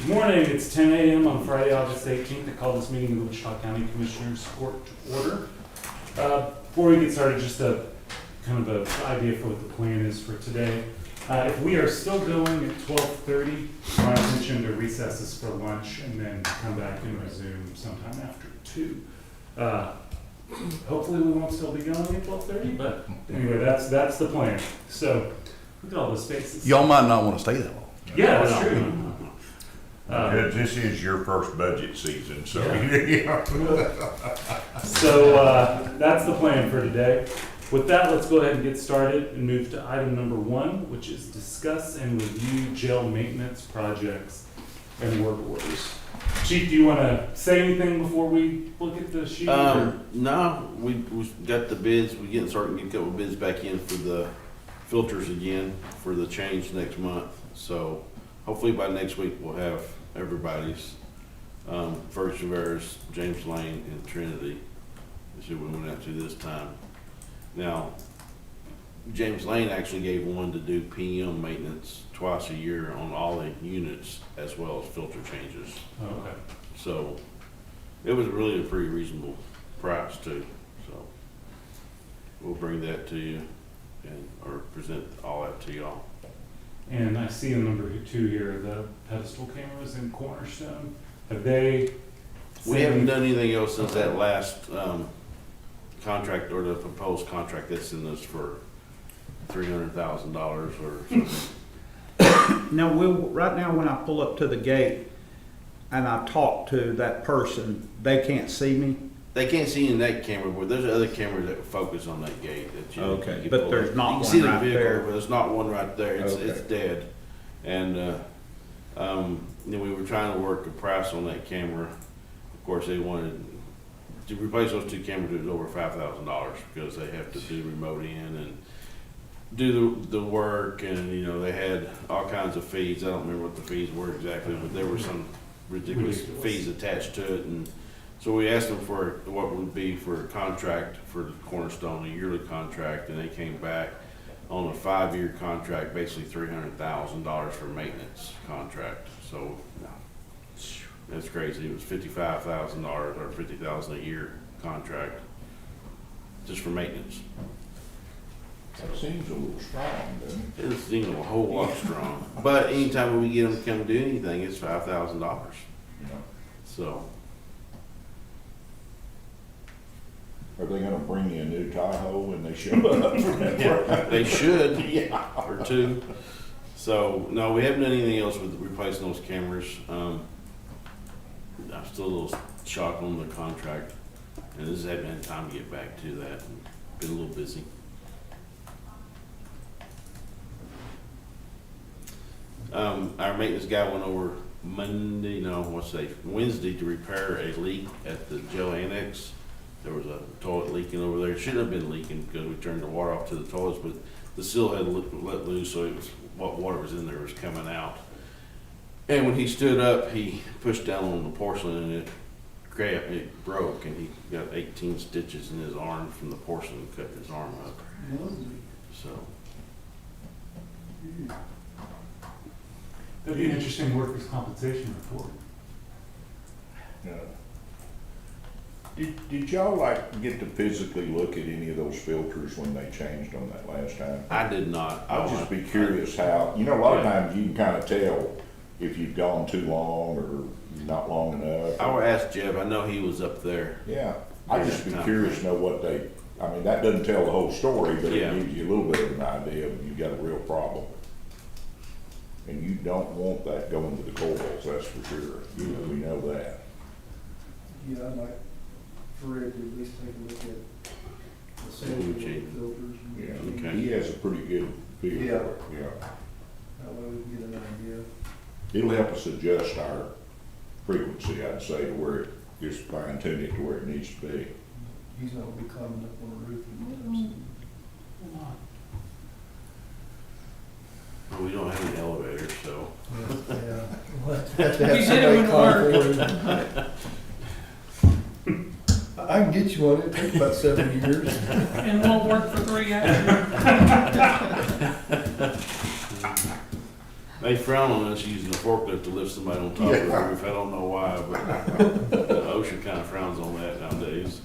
Good morning, it's 10 a.m. on Friday, August 18th. I call this meeting of the Wichita County Commissioners Court to order. Before we get started, just a kind of an idea for what the plan is for today. If we are still going at 12:30, my intention to recess is for lunch and then come back and resume sometime after 2. Hopefully we won't still be going at 12:30, but anyway, that's the plan. So look at all those faces. Y'all might not want to stay that long. Yeah, that's true. This is your first budget season, so. Yeah. So that's the plan for today. With that, let's go ahead and get started and move to item number 1, which is discuss and review jail maintenance projects and work orders. Chief, do you want to say anything before we look at the sheet? No, we got the bids. We're getting starting to get a couple bids back in for the filters again for the change next month. So hopefully by next week we'll have everybody's. First Traverse, James Lane, and Trinity is who we went out to this time. Now, James Lane actually gave one to do PM maintenance twice a year on all the units as well as filter changes. Oh, okay. So it was really a pretty reasonable price too. So we'll bring that to you or present all that to y'all. And I see in number 2 here, the pedestal cameras in Cornerstone. Have they? We haven't done anything else since that last contract or the proposed contract that's in this for $300,000 or something. Now, right now when I pull up to the gate and I talk to that person, they can't see me? They can't see in that camera, but there's other cameras that focus on that gate. That you, Okay, you can but pull there's up. not you can one see the right vehicle, there. but there's not one right there. It's Okay. it's dead. And then we were trying to work a price on that camera. Of course, they wanted to replace those 2 cameras. It was over $5,000 because they have to do remote in and do the work, and you know they had all kinds of fees. I don't remember what the fees were exactly, but there were some ridiculous fees attached to it. And so we asked them for what would be for a contract for the Cornerstone, a yearly contract, and they came back on a 5-year contract, basically $300,000 for maintenance contract. So that's crazy. It was $55,000 or $50,000 a year contract just for maintenance. That seems a little strong, doesn't It seems a whole lot strong. But anytime we get them to come do anything, it's $5,000. it? So Are they gonna bring you a new Tahoe when they show up? they should, Yeah. or 2. So no, we haven't done anything else with replacing those cameras. I'm still a little shocked on the contract, and this hasn't had time to get back to that. Been a little busy. Our maintenance guy went over Wednesday to repair a leak at the jail annex. There was a toilet leaking over there. It shouldn't have been leaking because we turned the water off to the toilets, but the seal had let loose, so it was what water was in there was coming out. And when he stood up, he pushed down on the porcelain and it broke, and he got 18 stitches in his arm from the porcelain, cut his arm up. So That'd be an interesting workers' compensation report. Did y'all get to physically look at any of those filters when they changed them that last time? I did not. I'd just be curious how, a lot of times you can kind of tell if you've gone too long or not long enough. I would ask Jeb. I know he was up there. Yeah, I'd just be curious to know what that doesn't tell the whole story, but Yeah. it gives you a little bit of an idea of you've got a real problem. And you don't want that going to the courthouse, that's for sure. We know that. Yeah, I'd like for Ed to at least take a look at the safety of the filters. Yeah, Okay. he has a pretty good feel for it, yeah. That way we can get an idea. It'll help us adjust our frequency, I'd say, to where it, just fine tune it to where it needs to be. He's not gonna be climbing up on the roof anytime soon. Well, we don't have an elevator, so. Yeah. We did it when I can get you one, it'll take about 7 years. and won't work for 3 hours. They frown on us using a forklift to lift somebody on top of the Yeah. roof. I don't know why, but OSHA kind of frowns on that nowadays.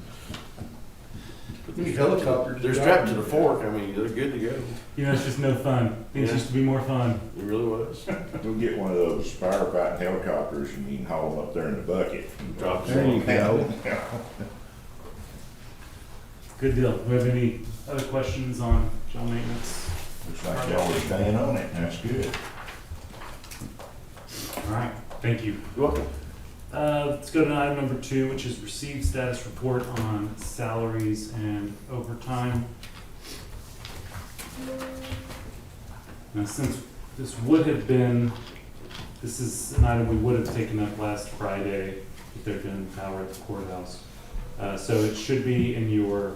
But These helicopters. they're strapped to the fork. I mean, they're good to go. You know, it's just no fun. Things Yeah. used to be more fun. It really was. We'll get one of those firefighting helicopters and you can haul them up there in the bucket. Drop There you go. Good deal. Do we have any other questions on jail maintenance? Looks like y'all are staying on it, that's good. All right, thank you. You're welcome. Let's go to item number 2, which is receive status report on salaries and overtime. Now, since this is an item we would have taken up last Friday, if there'd been power at the courthouse. So it should be in your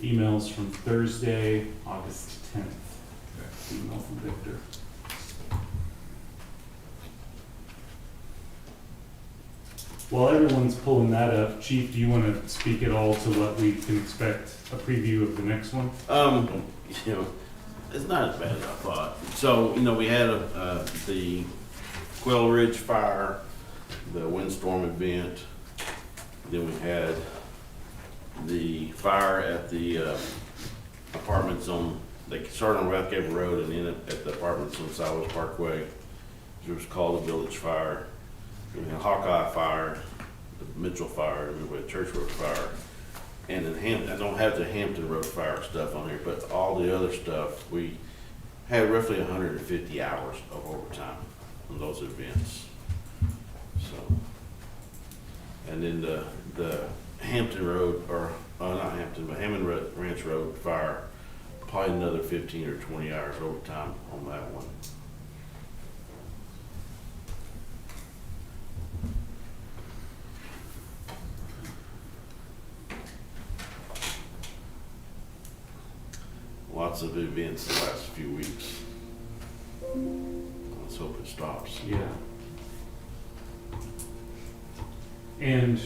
emails from Thursday, August 10th. Email from Victor. While everyone's pulling that up, Chief, do you want to speak at all to what we can expect, a preview of the next one? You know, it's not as bad as I thought. So, you know, we had the Quail Ridge fire, the windstorm event. Then we had the fire at the apartments on, they started on Rathgate Road and ended at the apartments on Southwest Parkway. It was called the Village Fire. We had Hawkeye Fire, the Mitchell Fire, we had Church Road Fire. And then I don't have the Hampton Road Fire stuff on here, but all the other stuff, we had roughly 150 hours of overtime on those events. So, and then the Hampton Road, or not Hampton, but Hammond Ranch Road Fire, probably another 15 or 20 hours overtime on that one. Lots of events the last few weeks. Let's hope it stops. Yeah. And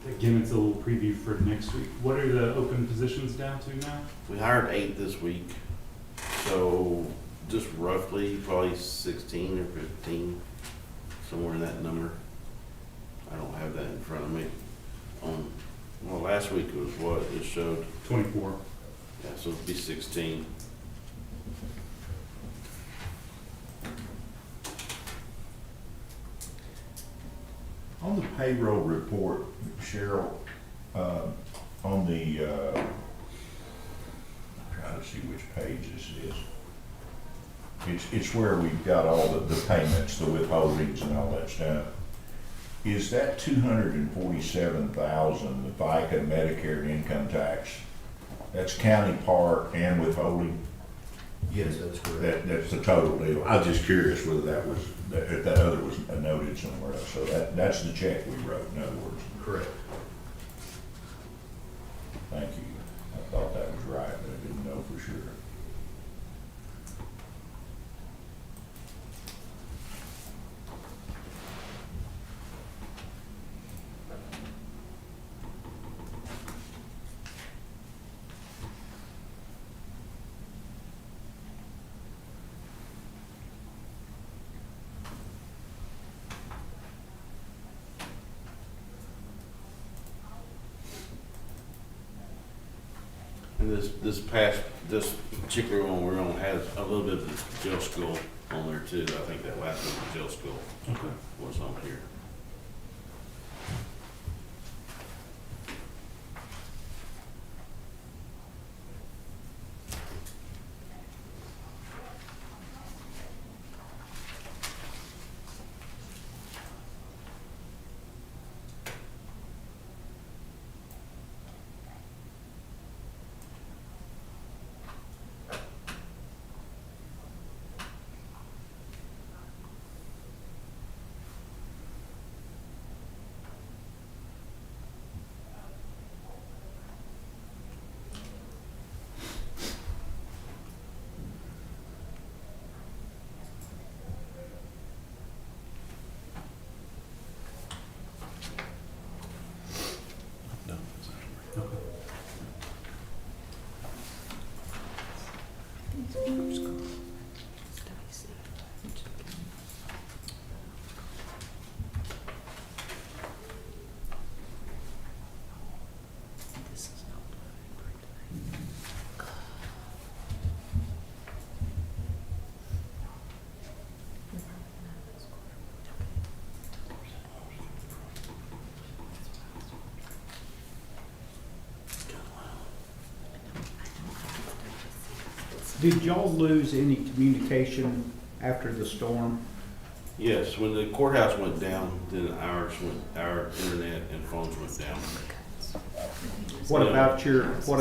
again, it's a little preview for next week. What are the open positions down to now? We hired 8 this week, so just roughly probably 16 or 15, somewhere in that number. I don't have that in front of me. Well, last week was what it showed. 24. Yeah, so it'd be 16. On the payroll report, Cheryl, on the, I'm trying to see which page this is. It's where we've got all the payments, the withholdings and all that stuff. Is that 247,000, the FICA, Medicare, and income tax? That's county part and withholding? Yes, that's correct. That's the total deal. I was just curious whether that was, if that other was noted somewhere else. So that's the check we wrote, in other words. Correct. Thank you. I thought that was right, but I didn't know for sure. And this particular one we're on has a little bit of the jail school on there too. I think that last one, the jail school, Okay. was on here. Did y'all lose any communication after the storm? Yes, when the courthouse went down, then our internet and phones went down. What Yeah.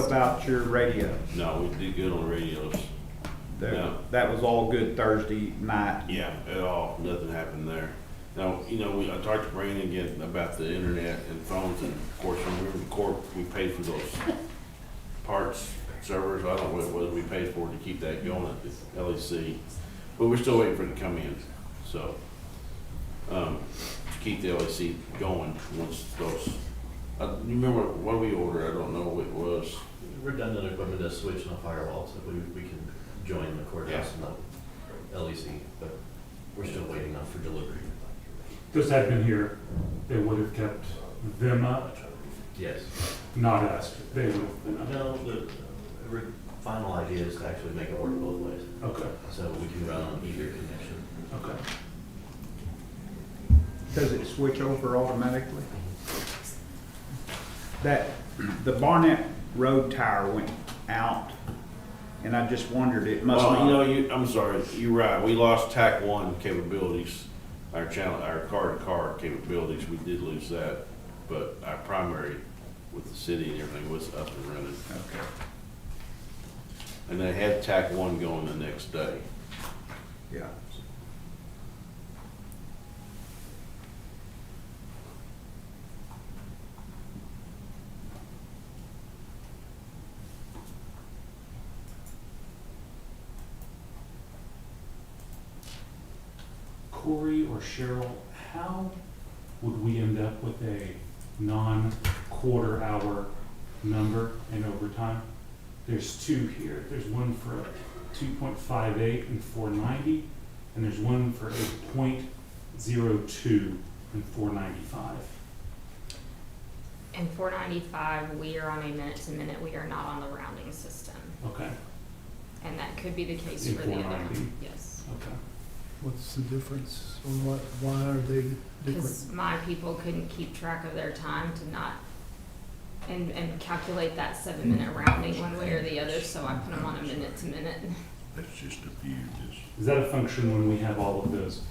about your radio? No, we did good on the radios. No. That was all good Thursday night. Yeah, at all, nothing happened there. Now, I talked to Brandon again about the internet and phones, and of course, when we were in court, we paid for those parts, servers, I don't know what it was, we paid for to keep that going at the LEC. But we're still waiting for it to come in, so, to keep the LEC going once those, you remember what we ordered, I don't know what it was. Redundant equipment, a switch and a firewall, so we can join the courthouse and the LEC, but we're still waiting on for delivery. Those had been here, they would have kept them up, Yes. not us, they would have been up. No, the final idea is to actually make it work both ways, Okay, so we can run on either connection. okay. Does it switch over automatically? The Barnett Road tower went out, and I just wondered, it must Well, not. I'm sorry, you're right, we lost TAC 1 capabilities, our car-to-car capabilities, we did lose that, but our primary with the city and everything was up and running. Okay. And they had TAC 1 going the next day. Yeah. Corey or Cheryl, how would we end up with a non-quarter hour number in overtime? There's two here. There's one for 2.58 and 490, and there's one for 8.02 and 495. In 495, we are on a minute-to-minute, we are not on the rounding system. Okay, And that could be the case In for the other 490? one, yes. okay. What's the difference, or why are they different? Because my people couldn't keep track of their time to not, and calculate that 7-minute rounding one way or the other, so I put them on a minute-to-minute. That's just a few, just. Is that a function when we have all of those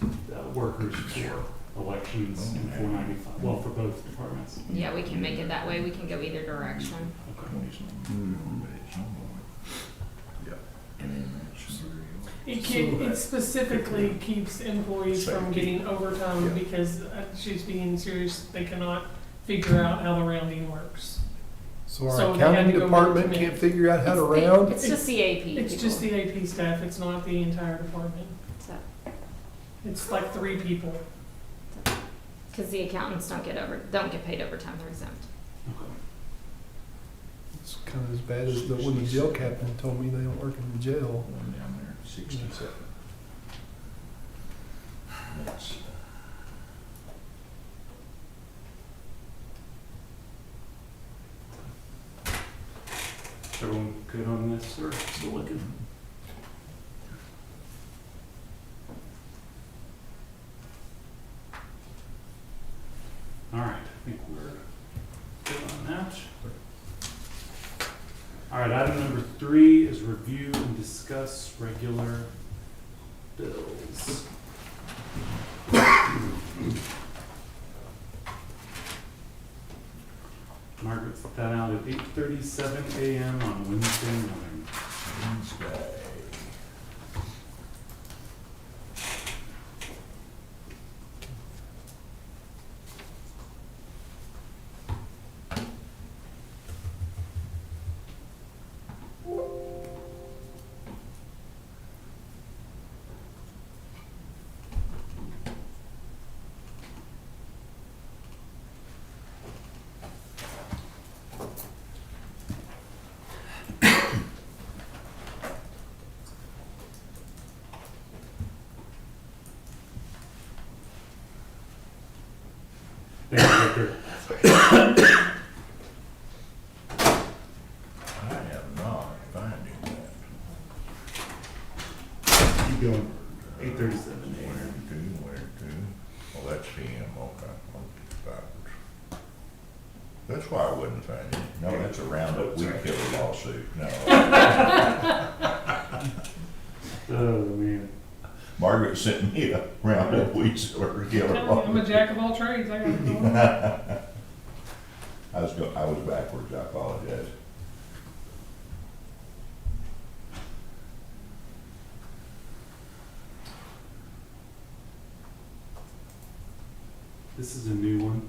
workers for elections in 495? Well, for both departments. Yeah, we can make it that way, we can go either direction. It specifically keeps employees from getting overtime because she's being serious, they cannot figure out how the rounding works. So So our they had accounting to go department back to can't figure out how to It's the- round? It's just the AP people. It's just the AP staff, it's not the entire department. So, It's like 3 people. Cause the accountants don't get paid overtime, they're exempt. Okay. It's kind of as bad as when the jail captain told me they don't work in the jail. One down there, 67. That's, Everyone good on this, or still looking? All right, I think we're good on that. All right, item number 3 is review and discuss regular bills. Margaret put that out at 8:37 a.m. on Wednesday morning. Wednesday. Thank you, Victor. I am not finding that. Keep going. 8:37 a.m. Where to? Well, that's PM, okay, backwards. That's why I wouldn't find it. No, that's a Roundup weed killer lawsuit, no. Oh, man. Margaret sent me a roundup weed killer. I'm a jack of all trades, I got it all. I was backwards, I apologize. This is a new one.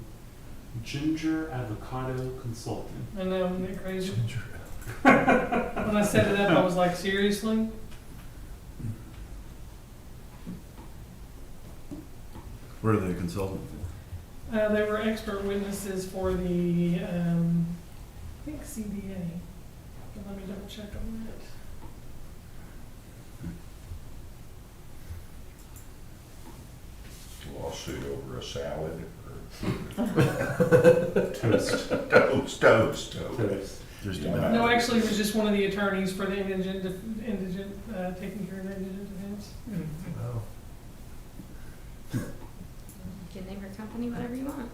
Ginger Avocado Consultant. I know, isn't it crazy? When I set it up, I was like, seriously? Where are they consulting for? They were expert witnesses for the, I think CDA. But let me double check on that. Lawsuit over a salad Toast. or toast. Just Yeah. about. No, actually, it was just one of the attorneys for the indigent, taking care of the indigent defense. Wow. You can name your company whatever you want.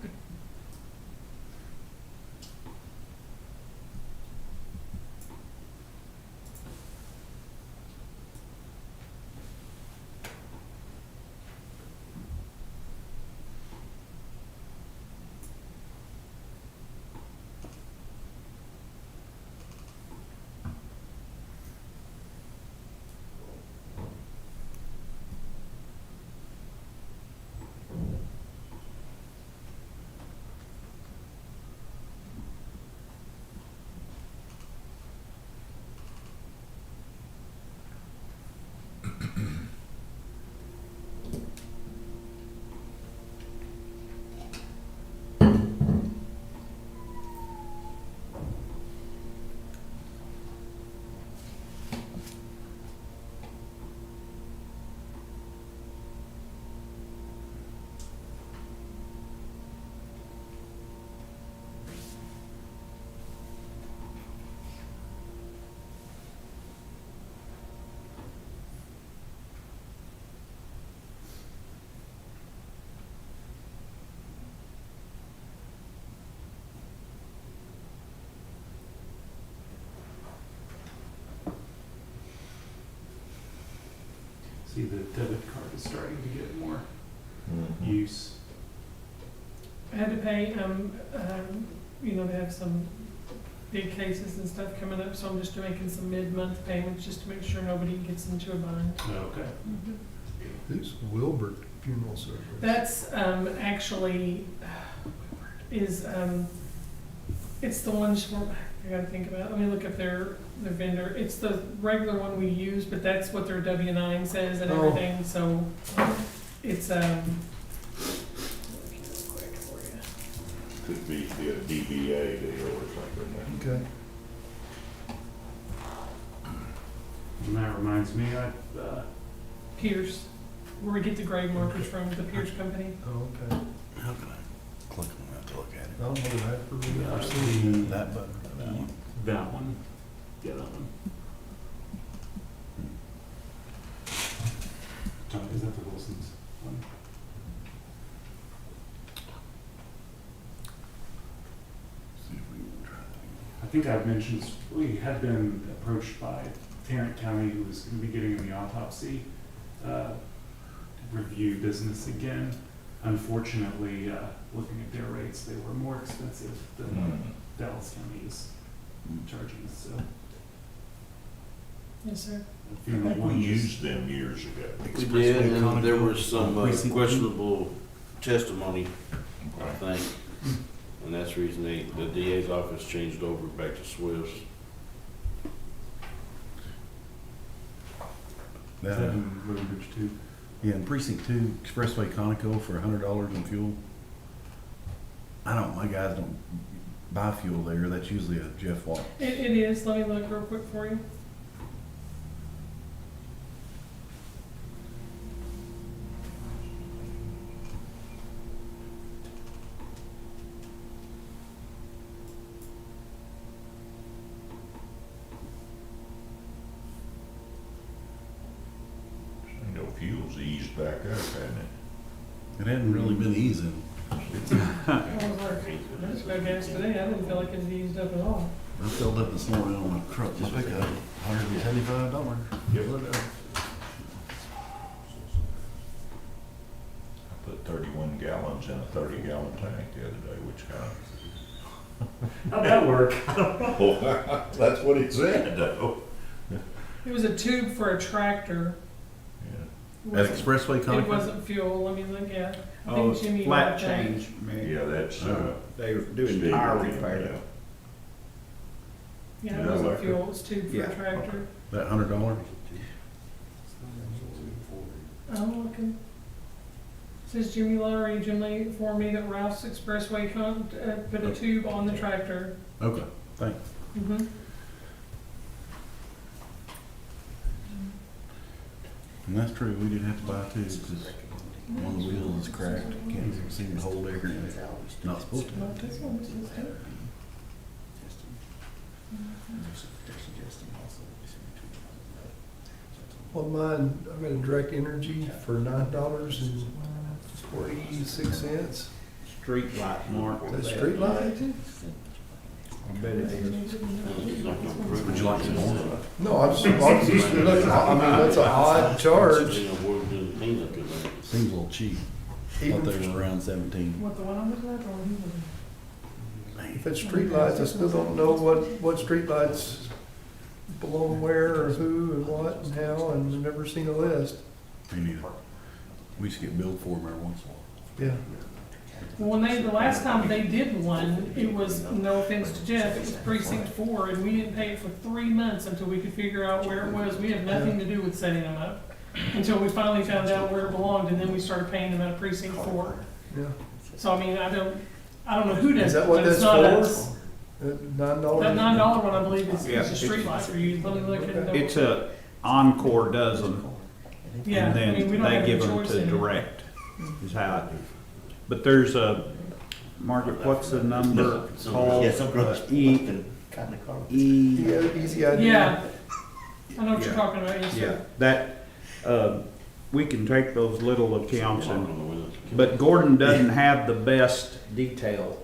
See, the debit card is starting to get more Mhm. use. I had to pay, you know, they have some big cases and stuff coming up, so I'm just making some mid-month payments just to make sure nobody gets into a bind. Okay. Who's Wilbert Funeral Service? That's, actually, it's the one, I gotta think about, let me look at their vendor. It's the regular one we use, but that's what their W-9 says and Oh. everything, so it's, quick for you. Could be a DBA deal or something. Okay. And that reminds me, Pierce, where we get the grade markers from, the Pierce Company. Oh, okay. How can I click on that to look at I don't know that for me. Yeah. I've seen it? That button. That one. that one. Yeah, that one. John, is that the Wilson's one? See if we can try that. I think I've mentioned, we had been approached by Tarrant County, who was gonna be getting in the autopsy, review business again. Unfortunately, looking at their rates, they were more expensive than what Dallas County is charging us, so. Yes, sir. I think we used them years ago. We did, and Conoco, there was some Precinct two. questionable testimony, I think. And that's the reason the DA's office changed over back to Swiss. Is that in Road Bridge too? Yeah, in precinct 2, Expressway Conoco for $100 in fuel. My guys don't buy fuel there. That's usually a Jeff Watt. It is, let me look real quick for you. I know fuel's eased back up, hasn't it? It hadn't really been easing. I was like, I just got gas today, I didn't feel like it was eased up at all. I filled up this morning on my truck, just pick up $175. Yep. put 31 gallons in a 30-gallon tank the other day, which kind How'd that work? of, that's what he said, though. It was a tube for a tractor. Yeah. At Expressway It Conoco? wasn't fuel, I mean, look, yeah. I Oh, think Jimmy flat might have- change, man. Yeah, that's, They were doing Steve, tire yeah. repair. Yeah, it Yeah, wasn't like fuel, it was tube for Yeah, a tractor. That $100? I'm looking. Says Jimmy Lowry originally informed me that Ralph's Expressway put a tube on the tractor. Okay, thanks. Mm-hmm. And that's true, we did have to buy two, because one of the wheels is cracked, can't seem to hold air in it. Not supposed to. Not this one, this is it. Well, mine, I got a direct energy for $9.46. Street light mark. That street light? I bet it is. Would you like some more? No, I just looking, I mean, that's an odd charge. Seems a little cheap. Thought they were around 17. What, the one I'm looking at, or he was? If it's street lights, I still don't know what street lights belong where or who and what and how, and I've never seen a list. Me neither. We used to get billed for them every once in a while. Yeah. Well, the last time they did one, it was, no offense to Jeff, it was precinct 4, and we didn't pay it for 3 months until we could figure out where it was. We had nothing to do with setting them up, until we finally found out where it belonged, and then we started paying them out of precinct 4. Yeah. So, I mean, I don't know who does Is it, that what but it's that's not for? us. $9? That $9 one, I believe, is Yeah, a street light for you. Let me look at it. It's a Encore dozen, Yeah, and I mean, we then don't they have give any them choice to in it. direct, is how it. But there's a, Margaret, what's the number called? Easy idea. Yeah, I know what you're Yeah. talking about, yes, Yeah, sir. that, we can take those little accounts and, but Gordon doesn't have the best detail.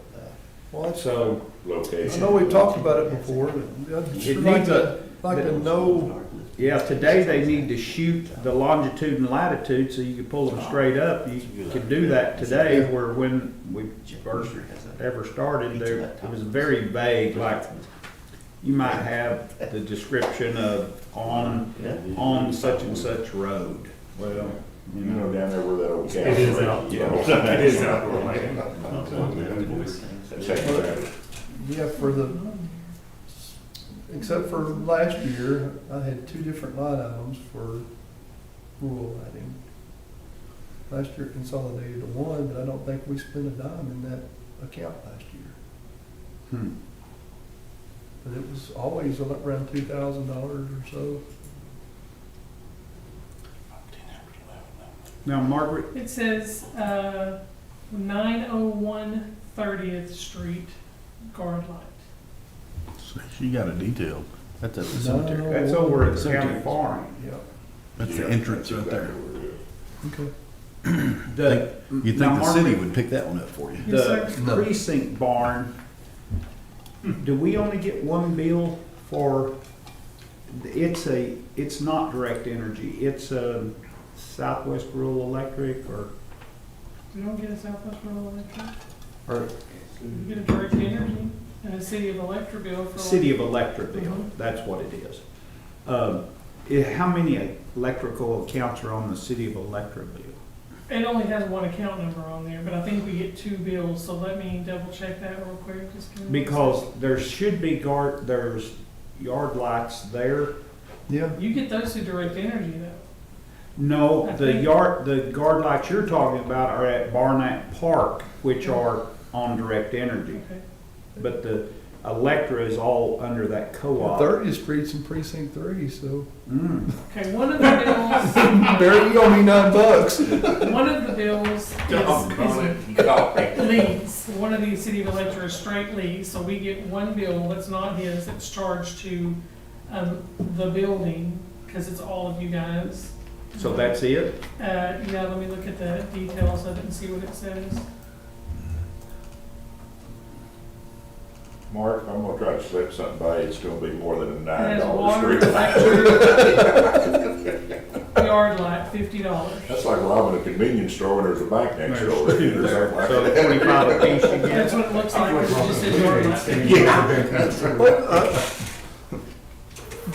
Well, that's, So, I Location. know we've talked about it before, but I'd It sure like needs to know. yeah, today they need to shoot the longitude and latitude so you can pull them straight up. You could do that today, where when we first ever started, there, it was very vague, like, you might have the description of on such and such road. Well, you You know, know, down there where that old. It is out. Yeah. It is outdoor lighting. That's exactly. Yeah, except for last year, I had 2 different line items for rural lighting. Last year consolidated to one, but I don't think we spent a dime in that account last year. But it was always around $2,000 or so. now Margaret, It says, 901 30th Street guard light. She got it detailed. That's at the cemetery. No. that's over at the Cemetery. county farm. Yeah, That's the entrance right there. okay. The, You'd now, think the city Margaret, would pick that one up for you. Yes, the sir. No. precinct barn, do we only get one bill for, it's not direct energy, it's Southwest Rural Electric We don't get a Southwest Rural Electric. or We get a direct energy and a City of Electric bill for. City of Electric bill, Mhm. that's what it is. How many electrical accounts are on the City of Electric bill? It only has one account number on there, but I think we get 2 bills, so let me double check that real quick, just give me. Because there should be there's yard lights there. Yeah, You get those through direct energy though. No, I the think- guard lights you're talking about are at Barnett Park, which are on direct energy. Okay. But the Electra is all under that co-op. 30th Street's in precinct 3, so. Mm. Okay, one of the bills, Barry, you owe me $9. one of the bills is leads. One of these City of Electric is straight leads, so we get one bill that's not his, that's charged to, the building, cause it's all of you guys. So that's it? Yeah, let me look at the details of it and see what it says. Mark, I'm gonna try to slip something by, it's gonna be more than a It has $9 water, street light. electric. We yard light, $50. That's like robbing a convenience store and there's a bank next door. There's Or something like So that. 25 apiece you That's get. what it looks like, when it just says yard light.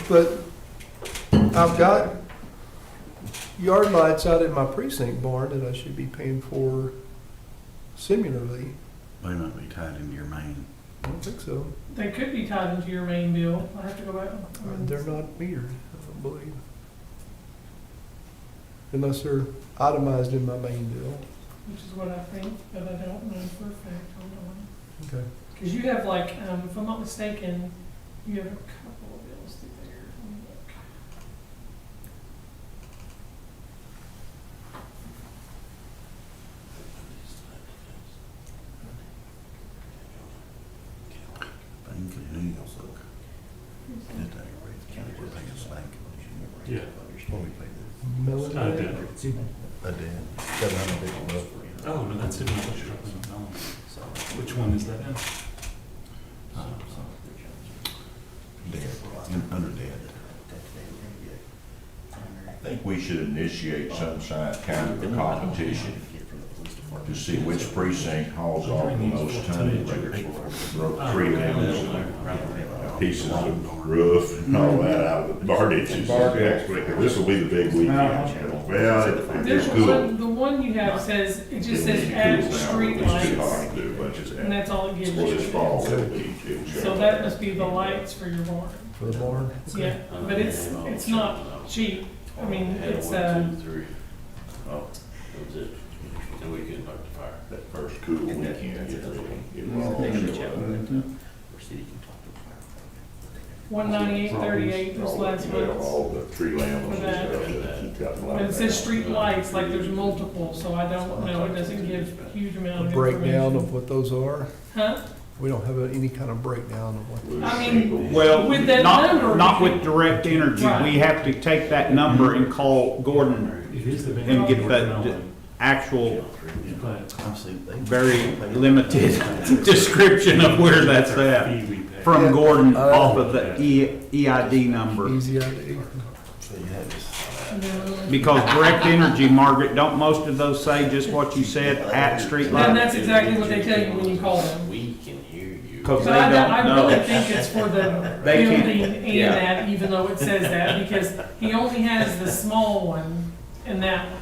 But I've got yard lights out in my precinct barn that I should be paying for similarly. They might be tied into your main. I don't think so. They could be tied into your main bill. I have to go back. They're not metered, I don't believe. Unless they're itemized in my main bill. Which is what I think, but I don't know for a fact. Hold on. Okay. Because you have like, if I'm not mistaken, you have a couple of bills through there. Let me look. Bank and who else look. Did they raise the county for paying the bank? Yeah. What we pay them? Melon? I did. I did. $750. Oh, no, that's in my budget. Which one is that in? Dead, under dead. I think we should initiate some kind of a competition to see which precinct hauls off the most tonnage of broke tree limbs, pieces of roof and all that out of the bar ditches next week. This will be the big weekend. Well, There's it's cool. the one you have says, it just says add street lights, and that's all it gives Well, this you. fall, it'll be. So that must be the lights for your barn. For the barn? Yeah, but it's not cheap. I mean, it's, 1, 2, 3. Oh, that's it. And we can knock the fire. That first cool weekend, get ready. It will all $198.38 this last month. all the tree limbs and For that. stuff that keep cutting like And it says that. street lights, like there's multiple, so I don't know, it doesn't give a huge amount A of breakdown information. of what those are? Huh? We don't have any kind of breakdown of what. I mean, Well, With that number, not we with direct energy. Right. We have to take that number and call Gordon It is the and get the actual, But very limited description of where that's at fee we pay. from Yeah. Gordon off of the EID number. Easy ID. no. Because direct energy, Margaret, don't most of those say just what you said at street And light? that's exactly what they tell you when you call them. We can hear you. Because But they don't I know. really think it's for the They can't- building and yeah. that, even though it says that, because he only has the small one and that one.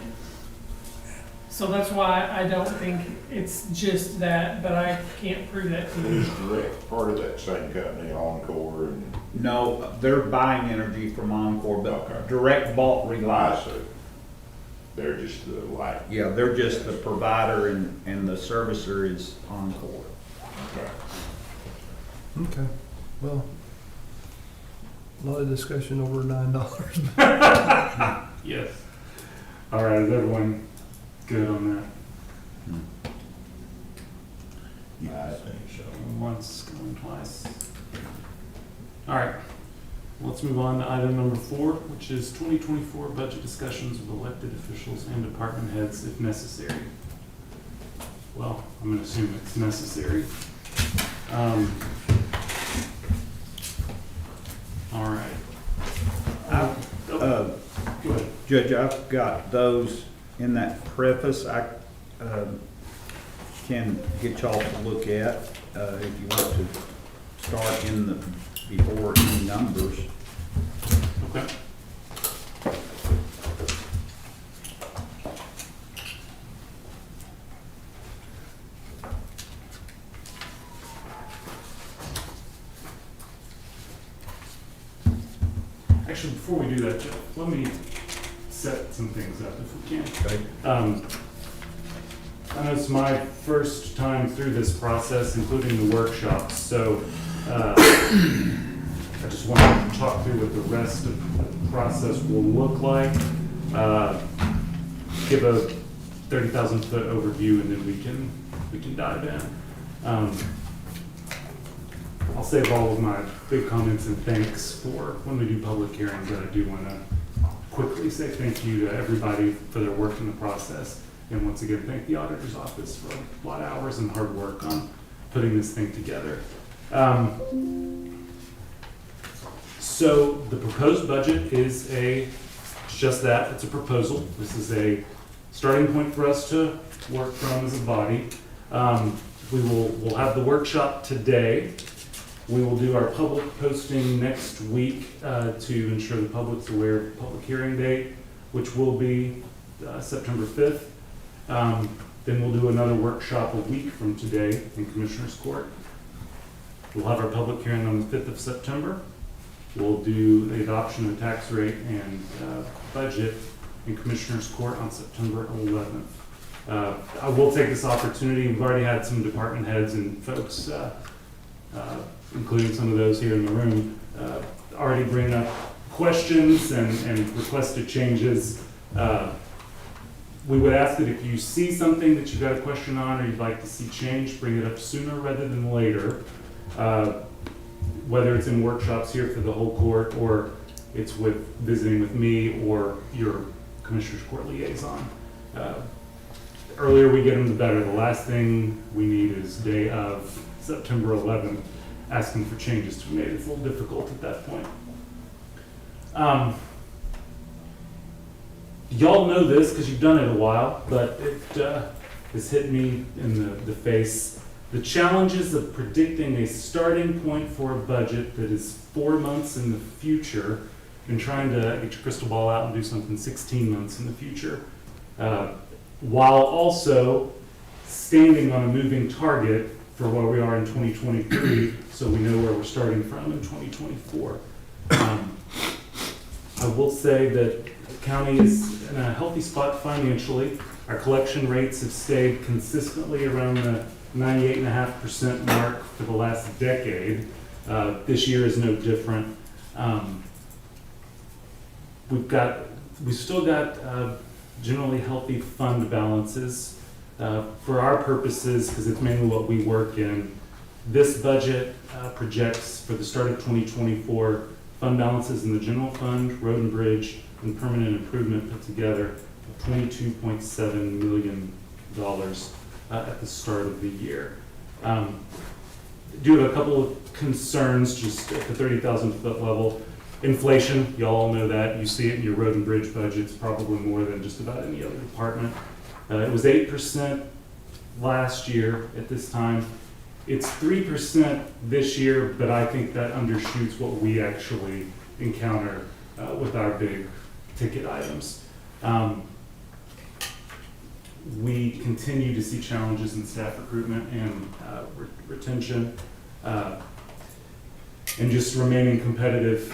So that's why I don't think it's just that, but I can't prove that to you. Is direct part of that same company, Encore, and No, they're buying energy from Encore, but Okay. direct bought relies. Lysa, they're just the light. Yeah, they're just the provider and the servicer is Encore. Okay. Okay, well, a lot of discussion over $9. Yes. All right, is everyone good on that? I think so. Going once, going twice. All right, let's move on to item number 4, which is 2024 budget discussions with elected officials and department heads if necessary. Well, I'm gonna assume it's necessary. All right. Go ahead. Judge, I've got those in that preface. I can get y'all to look at if you want to start in the before any numbers. Okay. Actually, before we do that, Jeff, let me set some things up if we can. I know it's my first time through this process, including the workshops, so I just want to talk through what the rest of the process will look like. Give a 30,000-foot overview, and then we can dive in. I'll save all of my big comments and thanks for when we do public hearings, but I do want to quickly say thank you to everybody for their work in the process. And once again, thank the auditor's office for a lot of hours and hard work on putting this thing together. So the proposed budget is a just that, it's a proposal. This is a starting point for us to work from as a body. We'll have the workshop today. We will do our public posting next week to ensure the public's aware of the public hearing date, which will be September 5th. Then we'll do another workshop a week from today in Commissioner's Court. We'll have our public hearing on the 5th of September. We'll do the adoption of the tax rate and budget in Commissioner's Court on September 11th. I will take this opportunity, we've already had some department heads and folks, including some of those here in the room, already bring up questions and requested changes. We would ask that if you see something that you've got a question on or you'd like to see changed, bring it up sooner rather than later. Whether it's in workshops here for the whole court or it's with visiting with me or your Commissioner's Court liaison. Earlier we get them, the better. The last thing we need is day of September 11th asking for changes to be made. It's a little difficult at that point. Y'all know this because you've done it a while, but it has hit me in the face. The challenges of predicting a starting point for a budget that is 4 months in the future and trying to get your crystal ball out and do something 16 months in the future, while also standing on a moving target for where we are in 2023, so we know where we're starting from in 2024. I will say that the county is in a healthy spot financially. Our collection rates have stayed consistently around the 98.5% mark for the last decade. This year is no different. We've still got generally healthy fund balances. For our purposes, because it's mainly what we work in, this budget projects for the start of 2024 fund balances in the general fund, road and bridge, and permanent improvement put together of $22.7 million at the start of the year. Do have a couple of concerns just at the 30,000 foot level. Inflation, y'all all know that. You see it in your road and bridge budgets probably more than just about any other department. It was 8% last year at this time. It's 3% this year, but I think that undershoots what we actually encounter with our big ticket items. We continue to see challenges in staff recruitment and retention, and just remaining competitive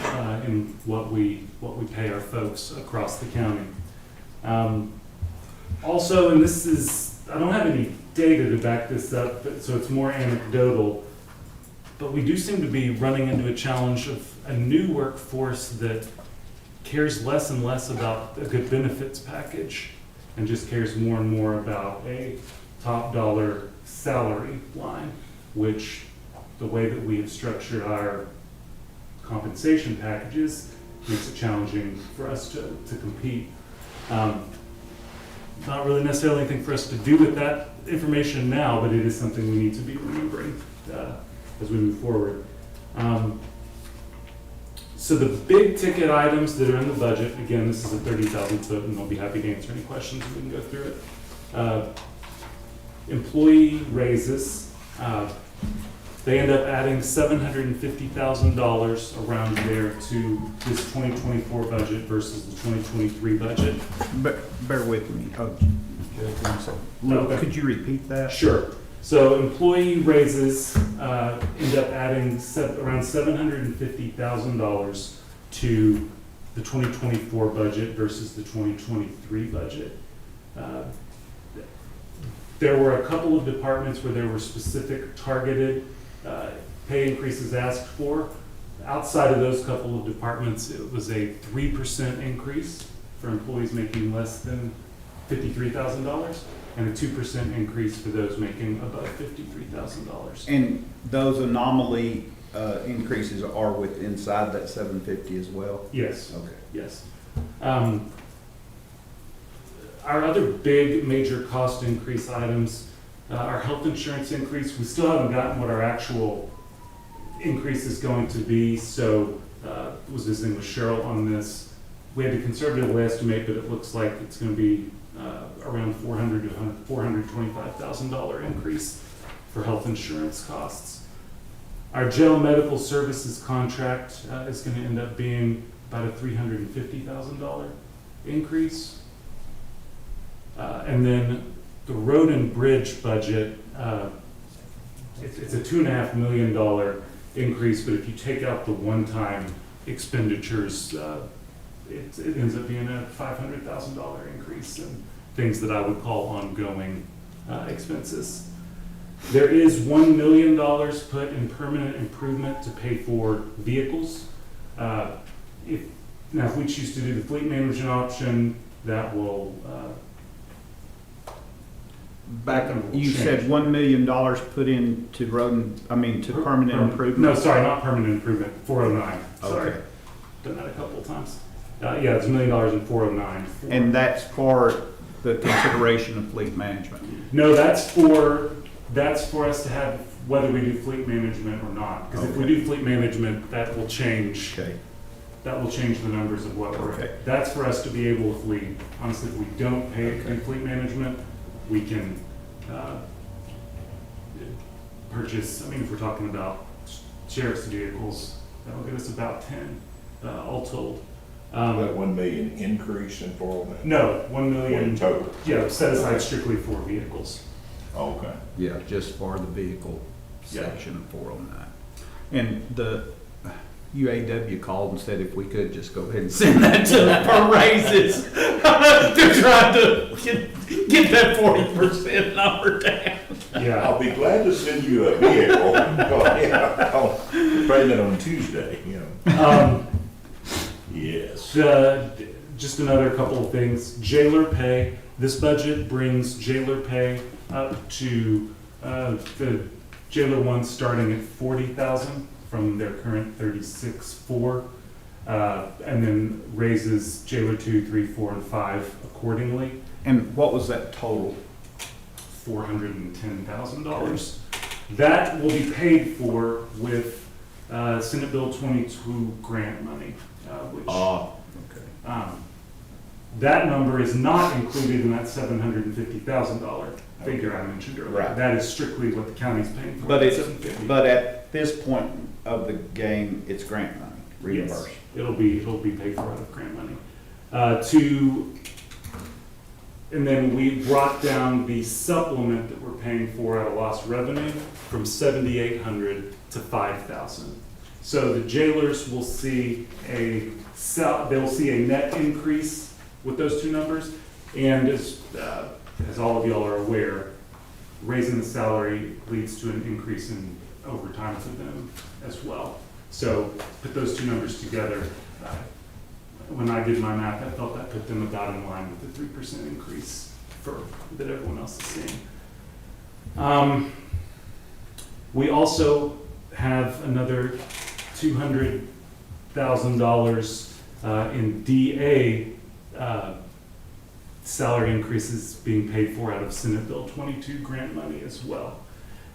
in what we pay our folks across the county. Also, and this is, I don't have any data to back this up, so it's more anecdotal, but we do seem to be running into a challenge of a new workforce that cares less and less about a good benefits package and just cares more and more about a top dollar salary line, which the way that we have structured our compensation packages makes it challenging for us to compete. Not really necessarily anything for us to do with that information now, but it is something we need to be remembering as we move forward. So the big ticket items that are in the budget, again, this is a 30,000 foot, and I'll be happy to answer any questions if we can go through it. Employee raises, they end up adding $750,000 around there to this 2024 budget versus the 2023 budget. Bear with me. Oh, Okay. could you repeat that? Sure. So employee raises end up adding around $750,000 to the 2024 budget versus the 2023 budget. There were a couple of departments where there were specific targeted pay increases asked for. Outside of those couple of departments, it was a 3% increase for employees making less than $53,000 and a 2% increase for those making above $53,000. And those anomaly increases are with inside that 750 as well? Yes. Okay. Yes. Our other big major cost increase items, our health insurance increase, we still haven't gotten what our actual increase is going to be, so was visiting with Cheryl on this. we had to conservatively estimate, but it looks like it's gonna be, around $425,000 increase for health insurance costs. Our jail medical services contract, is gonna end up being about a $350,000 increase. And then the road and bridge budget, it's a $2.5 million increase, but if you take out the one-time expenditures, it ends up being a $500,000 increase in things that I would call ongoing expenses. There is $1 million put in permanent improvement to pay for vehicles. If we choose to do the fleet management option, that will You said $1 million put into to permanent improvement? No, sorry, not permanent improvement, 409, sorry. Okay. Done that a couple of times. Yeah, it's $1 million in 409. And that's for the consideration of fleet management? No, that's for us to have whether we do fleet management or not. Because if we do fleet management, that will change. Okay. That will change the numbers of what we're. Okay. That's for us to be able, if we don't pay for fleet management, we can purchase. If we're talking about sheriff's vehicles, that'll get us about 10, all told. That 1 million increase in 409? No, 1 million. In total? Yeah, set aside strictly for vehicles. Okay. Yeah, just for the vehicle section of 409. And the UAW called and said if we could just go ahead and send that to them for raises. They're trying to get that 40% number down. Yeah. I'll be glad to send you a vehicle. I'll pay that on Tuesday, Yes. Just another couple of things. Jailer pay. This budget brings jailer pay up to the jailer one starting at $40,000 from their current $36,400, and then raises jailer 2, 3, 4, and 5 accordingly. And what was that total? $410,000. That will be paid for with Senate Bill 22 grant money, which that number is not included in that $750,000 figure I mentioned earlier. Right. That is strictly what the county's paying for. But $750,000. but at this point of the game, it's grant money, reimbursed. Yes, it'll be paid for out of grant money. And then we brought down the supplement that we're paying for out of lost revenue from $7,800 to $5,000. So the jailers will see they'll see a net increase with those two numbers, and as all of y'all are aware, raising the salary leads to an increase in overtime for them as well. So put those two numbers together. When I did my math, I felt that put them about in line with the 3% increase that everyone else is seeing. We also have another $200,000 in DA salary increases being paid for out of Senate Bill 22 grant money as well.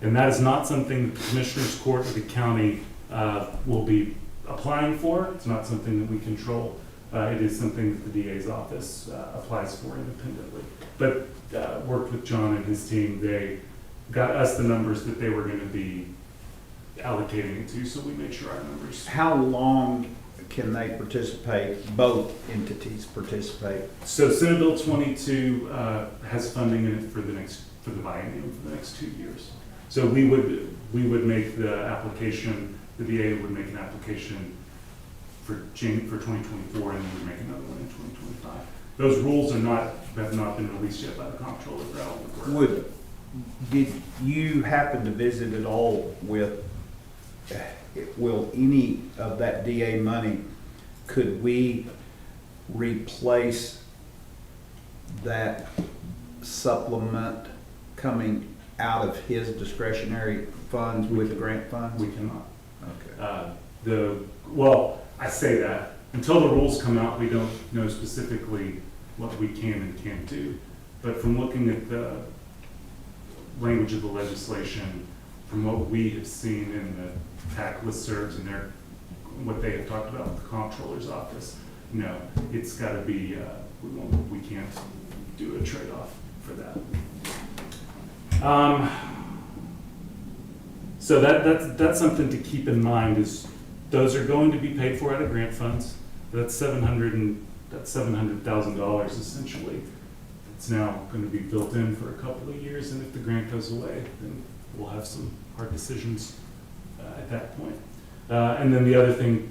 And that is not something the Commissioner's Court or the county will be applying for. It's not something that we control. It is something that the DA's office applies for independently. But worked with John and his team. They got us the numbers that they were going to be allocating it to, so we made sure our numbers. How long can they participate, both entities participate? So Senate Bill 22 has funding in it for the biennium for the next 2 years. So we would make the application, the DA would make an application for 2024, and then we'd make another one in 2025. Those rules have not been released yet by the comptroller. Did you happen to visit at all with, will any of that DA money, could we replace that supplement coming out of his discretionary funds with the grant funds? We cannot. Okay. I say that. Until the rules come out, we don't know specifically what we can and can't do. But from looking at the language of the legislation, from what we have seen in the TAC listservs and what they have talked about with the comptroller's office, no, it's gotta be, we can't do a trade-off for that. So that's something to keep in mind, is those are going to be paid for out of grant funds. That's $700,000 essentially. It's now gonna be built in for a couple of years, and if the grant goes away, then we'll have some hard decisions at that point. And then the other thing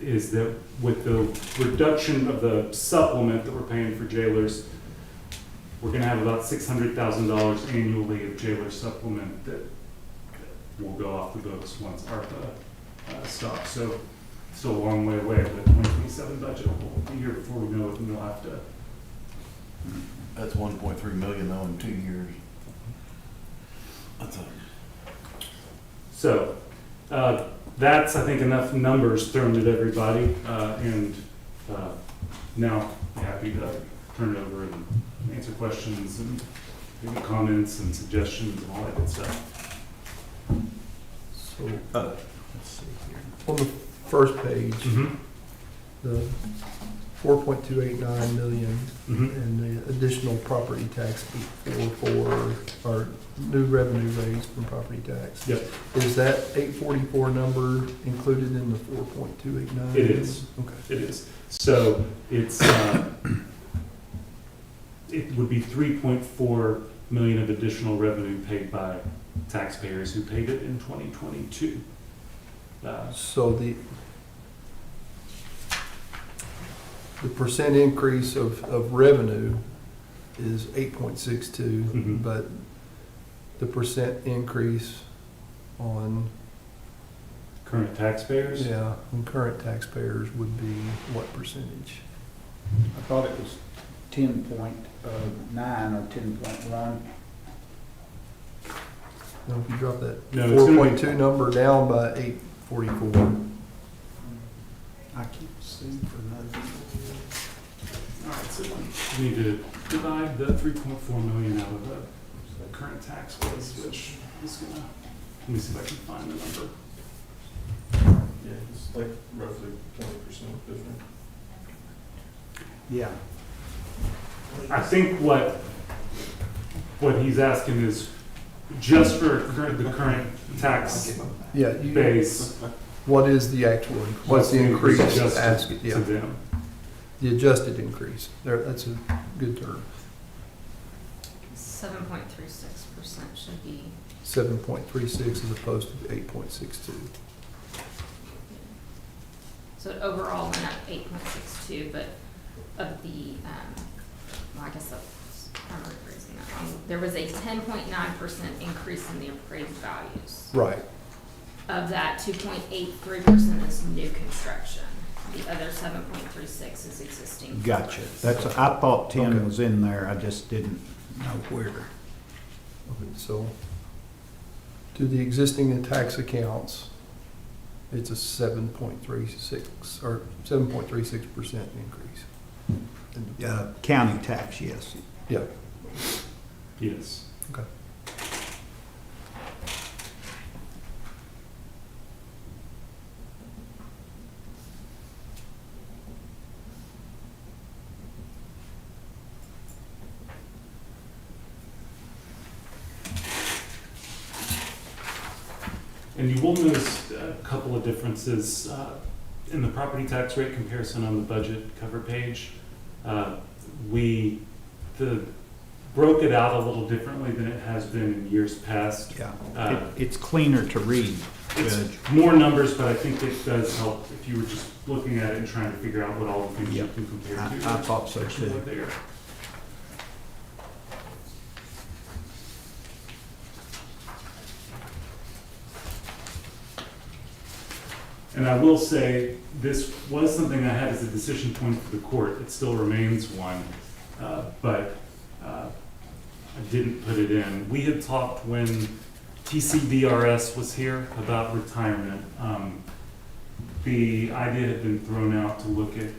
is that with the reduction of the supplement that we're paying for jailers, we're gonna have about $600,000 annually of jailer supplement that will go off the books once ARPA stops. So still a long way away, but 2027 budget will be here before we know it, and we'll have to. That's 1.3 million though in 2 years. So, that's, I think, enough numbers thrown at everybody, and now I'm happy to turn it over and answer questions and give comments and suggestions and all that good stuff. So, Let's see here. on the first page, Mm-hmm. the 4.289 million Mm-hmm. and the additional property tax 844, or new revenue raised from property tax. Yep, Is that 844 number included in the 4.289? it is. Okay. It is. So it's, it would be 3.4 million of additional revenue paid by taxpayers who paid it in 2022. So the percent increase of revenue is 8.62, Mhm. but the percent increase on, Current taxpayers? yeah, on current taxpayers would be what percentage? I thought it was 10.9 or 10.1. Now, if you drop that No, it's gonna be- 4.2 number down by 844, I can't see for another. All right, so we need to divide the 3.4 million out of the current tax base, which is gonna, let me see if I can find the number. Yeah, it's like roughly 20% different. Yeah. I think what he's asking is just for the current tax yeah, base. what is the actual, what's the increase? adjusted Ask, to yeah, them? the adjusted increase, there, that's a good term, 7.36% should be, 7.36 as opposed to 8.62. so it overall went up 8.62, but of the, well, I guess I'm rephrasing that wrong. There was a 10.9% increase in the appraised values. Right, Of that, 2.83% is new construction. The other 7.36 is existing. Gotcha. That's, I thought 10 Okay. was in there, I just didn't know where. okay, so to the existing tax accounts, it's a 7.36 or 7.36% increase. County tax, yes. Yeah, Yes. okay. And you will notice a couple of differences in the property tax rate comparison on the budget cover page. We broke it out a little differently than it has been in years past. Yeah. Uh, It's cleaner to read, It's Judge. more numbers, but I think it does help if you were just looking at it and trying to figure out what all the things you Yep. can compare I to. thought so Actually, too. what they are. And I will say, this was something I had as a decision point for the court. It still remains one, but I didn't put it in. We had talked when TCDRS was here about retirement. The idea had been thrown out to look at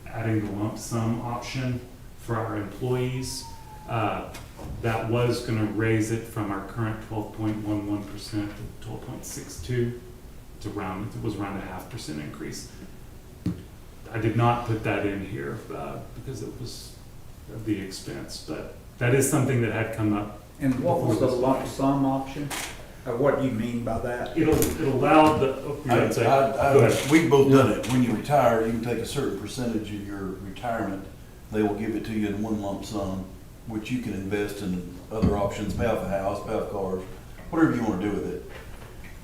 adding the lump sum option for our employees. That was gonna raise it from our current 12.11% to 12.62. It was around a 0.5% increase. I did not put that in here, because it was of the expense, but that is something that had come up. And what was the lump sum option? What do you mean by that? It'll allow the, oh, you would say- go ahead. We've both done it. When you retire, you can take a certain percentage of your retirement. They will give it to you in one lump sum, which you can invest in other options, pay off a house, pay off cars, whatever you want to do with it.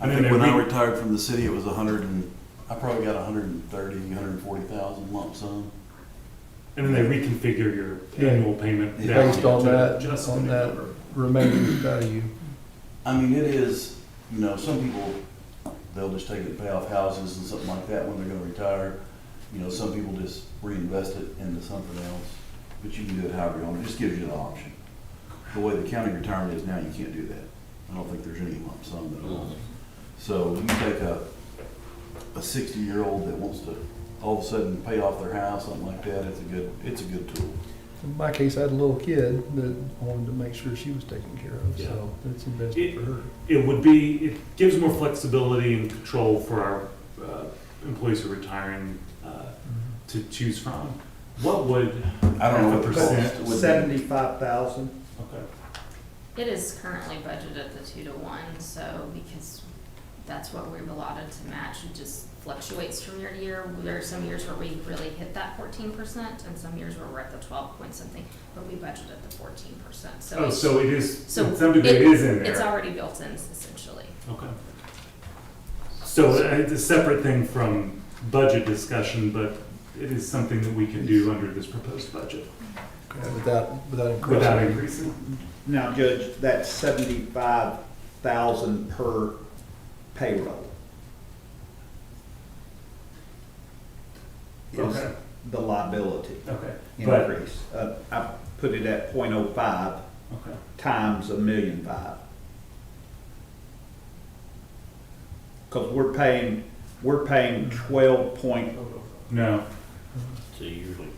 I And then think when they I re- retired from the city, it was I probably got 140,000 lump sum. And then they reconfigure your Yeah. annual payment Yeah. down Based on to that, adjust on the that number. remaining value. I mean, it is, some people, they'll just take it and pay off houses and something like that when they're gonna retire. Some people just reinvest it into something else, but you can do it however you want. It just gives you the option. The way the county retirement is now, you can't do that. I don't think there's any lump sum at all. So you take a 60-year-old that wants to all of a sudden pay off their house, something like that, it's a good tool. In my case, I had a little kid that wanted to make sure she was taken care of, so it's invested for her. It gives more flexibility and control for our employees who are retiring to choose from. What would I don't know what the percent cost would be. 75,000. Okay. It is currently budgeted at the 2-to-1, so because that's what we've allotted to match, it just fluctuates from year to year. There are some years where we really hit that 14%, and some years where we're at the 12 point something, but we budgeted at the 14%. So Oh, so it is, so to some degree it is in there. It's already built in essentially. Okay. So it's a separate thing from budget discussion, but it is something that we can do under this proposed budget Without increasing. without increasing. Now, Judge, that's 75,000 per payroll. Is Okay. the liability Okay. But, increase. I put it at 0.05 okay. times $1.5 million. Because we're paying 12 point, No. So usually,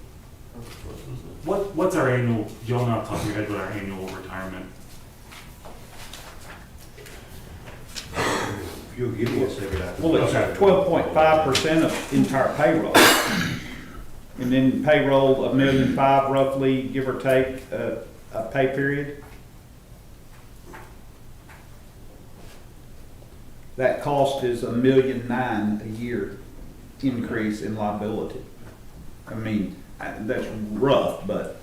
What's our annual, you all know off the top of your head what our annual retirement? If you'll give me a second, I can. well, it's Okay. 12.5% of entire payroll. And then payroll, $1.5 million roughly, give or take, a pay period. That cost is $1.9 million a year increase in liability. I mean, that's rough, but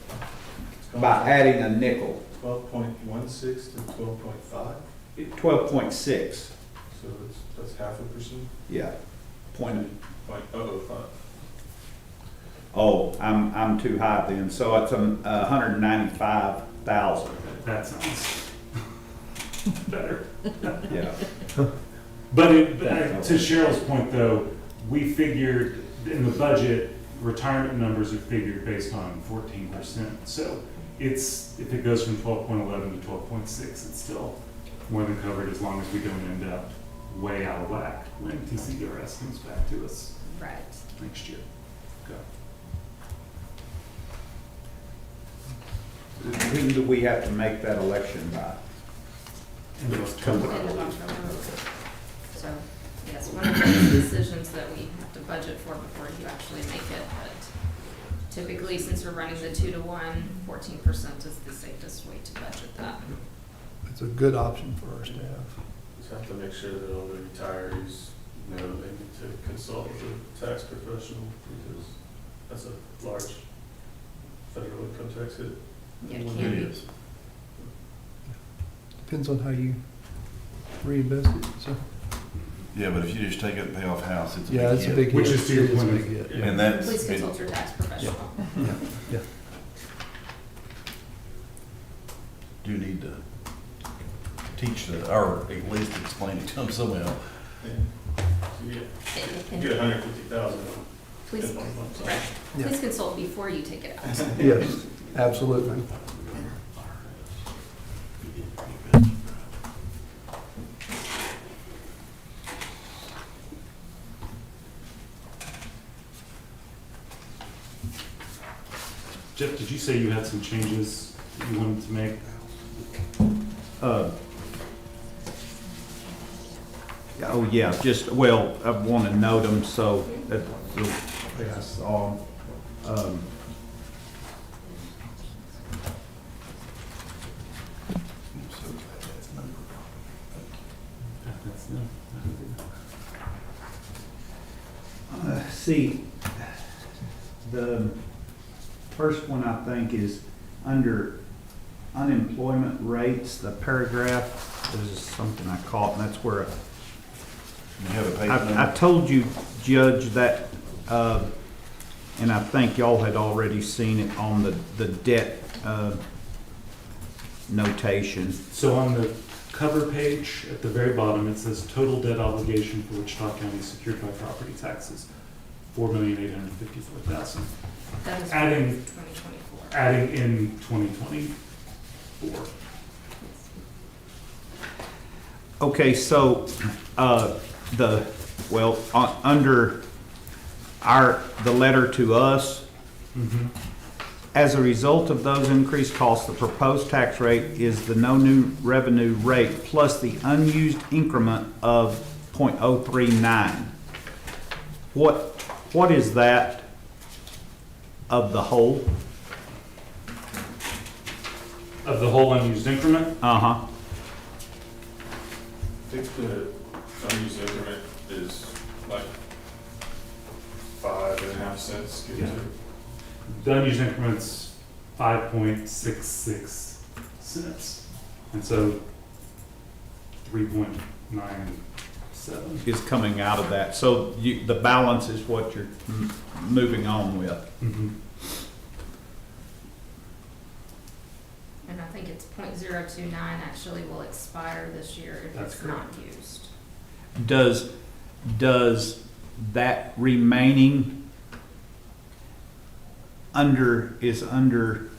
by adding a nickel, 12.16 to 12.5, 12.6, so that's 0.5%, yeah. Point, 0.005. oh, I'm too high then, so it's 195,000, That sounds better. yeah. But to Cheryl's point though, we figured in the budget, retirement numbers are figured based on 14%. So if it goes from 12.11 to 12.6, it's still more than covered as long as we don't end up way out of whack when TCDRS comes back to us Right. next year. When do we have to make that election by? End of October, I End of believe. October. So, yes, one of those decisions that we have to budget for before you actually make it, but typically, since we're running the 2-to-1, 14% is the safest way to budget that. It's a good option for our staff. Just have to make sure that all the retirees know they need to consult with a tax professional, because that's a large federal income tax hit. Yeah, it It can be. is. Depends on how you reinvest it, so. Yeah, but if you just take it and pay off house, it's a Yeah, it's a hit. big hit. Which is to your It a point. big hit, yeah. And that's, Please consult your tax professional. do need to teach or at least explain it to them somehow. So you And- get 150,000. Please, in one lump sum. right. Yeah. Please consult before you take it out. Yes, absolutely. Jeff, did you say you had some changes that you wanted to make? Oh, yeah, just, well, I want to note them so that actually, I saw, That's no. see, the first one I think is under unemployment rates, the paragraph, this is something I caught, and that's where You have a page I number? told you, Judge, that, and I think y'all had already seen it on the debt, notation. So on the cover page, at the very bottom, it says total debt obligation for Wichita County secured by property taxes, $4,854,000. That is Adding- 2024. Adding in 2024. Okay, so, under the letter to us, Mm-hmm. as a result of those increased costs, the proposed tax rate is the no new revenue rate plus the unused increment of .039. What is that of the whole? Of the whole unused increment? Uh-huh. I think the unused increment is like 5.5 cents. Give or Yeah. take. The unused increment's 5.66 cents. And so 3.97. Is coming out of that. So the balance is what you're moving on with. Mm-hmm. And I think it's .029 actually will expire this year if That's it's not used. Does that remaining is under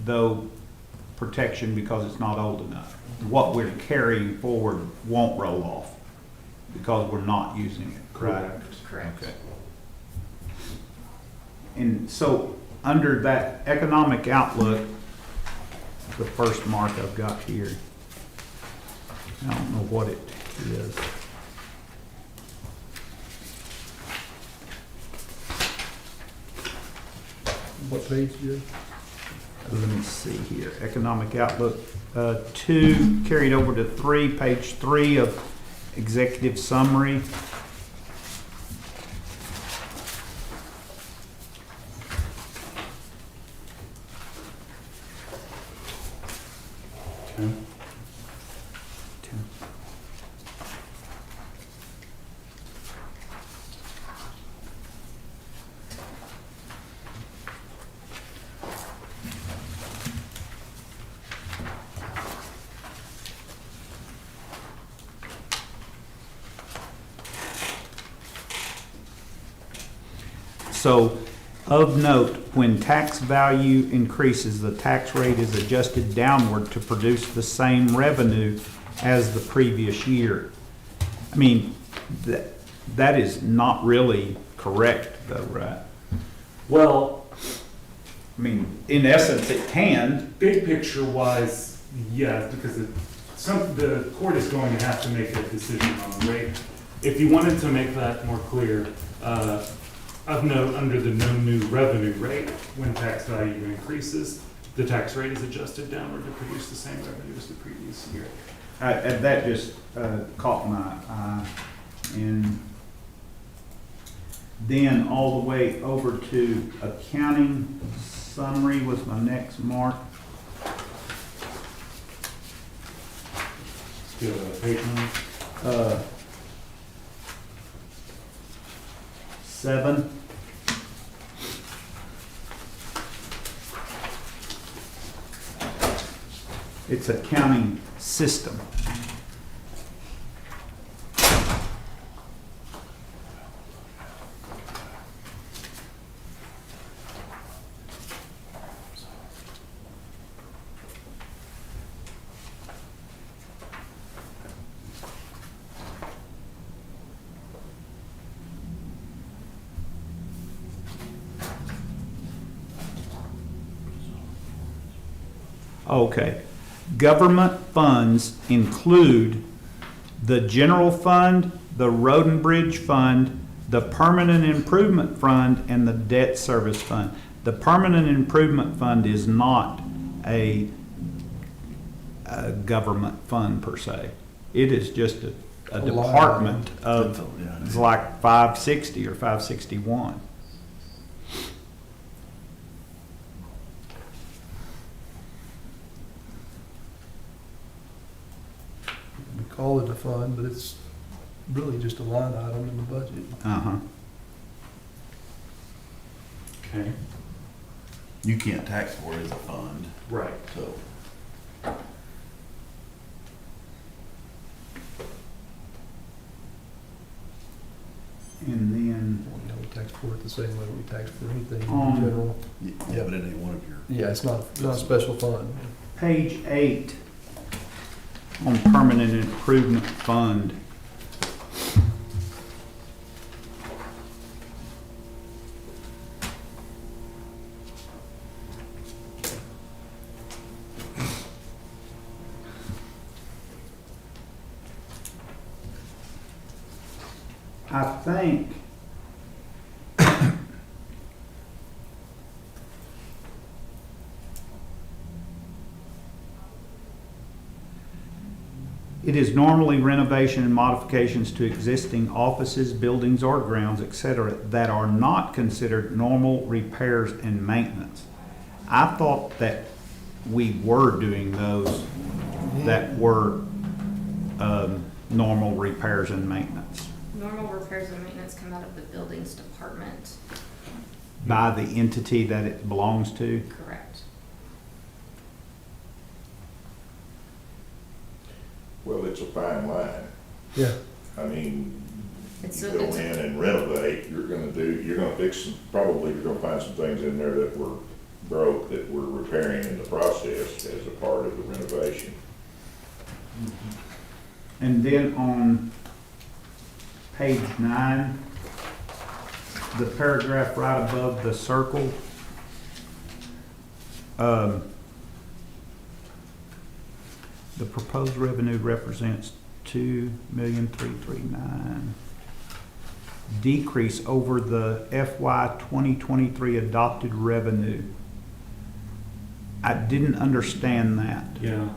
though protection because it's not old enough? What we're carrying forward won't roll off because we're not using it, correct? Correct. Okay. And so, under that economic outlook, the first mark I've got here, I don't know what it is. What page, Judge? Let me see here, economic outlook, 2, carried over to 3, page 3 of executive summary. Okay. So, of note, when tax value increases, the tax rate is adjusted downward to produce the same revenue as the previous year. I mean, that is not really correct though, right? Well, I mean, in essence, it can. big picture wise, yes, because the court is going to have to make a decision on the rate. If you wanted to make that more clear, of note, under the no new revenue rate, when tax value increases, the tax rate is adjusted downward to produce the same revenue as the previous year. And that just caught my eye. And then all the way over to accounting summary was my next mark. Still a page number? 7. It's accounting system. Okay. Government funds include the general fund, the road and bridge fund, the permanent improvement fund and the debt service fund. The permanent improvement fund is not a government fund per se. It is just a department of, it's like 560 or 561. We call it a fund, but it's really just a line item in the budget. Uh-huh. Okay. You can't tax for it as a fund, Right. so. And then You know, we tax for it the same way we tax for anything in Um, general. Yeah, but it ain't one of your. Yeah, it's not a special fund. page 8 on permanent improvement fund. I think it is normally renovation and modifications to existing offices, buildings, or grounds, etc., that are not considered normal repairs and maintenance. I thought that we were doing those that were normal repairs and maintenance Normal repairs and maintenance come out of the buildings department, by the entity that it belongs to. correct? Well, it's a fine line. Yeah. I mean, It's you a- go it's- in and renovate, you're gonna fix some, probably you're gonna find some things in there that were broke, that we're repairing in the process as a part of the renovation. And then on page 9, the paragraph right above the circle, the proposed revenue represents 2,339,000 decrease over the FY 2023 adopted revenue. I didn't understand that. Yeah.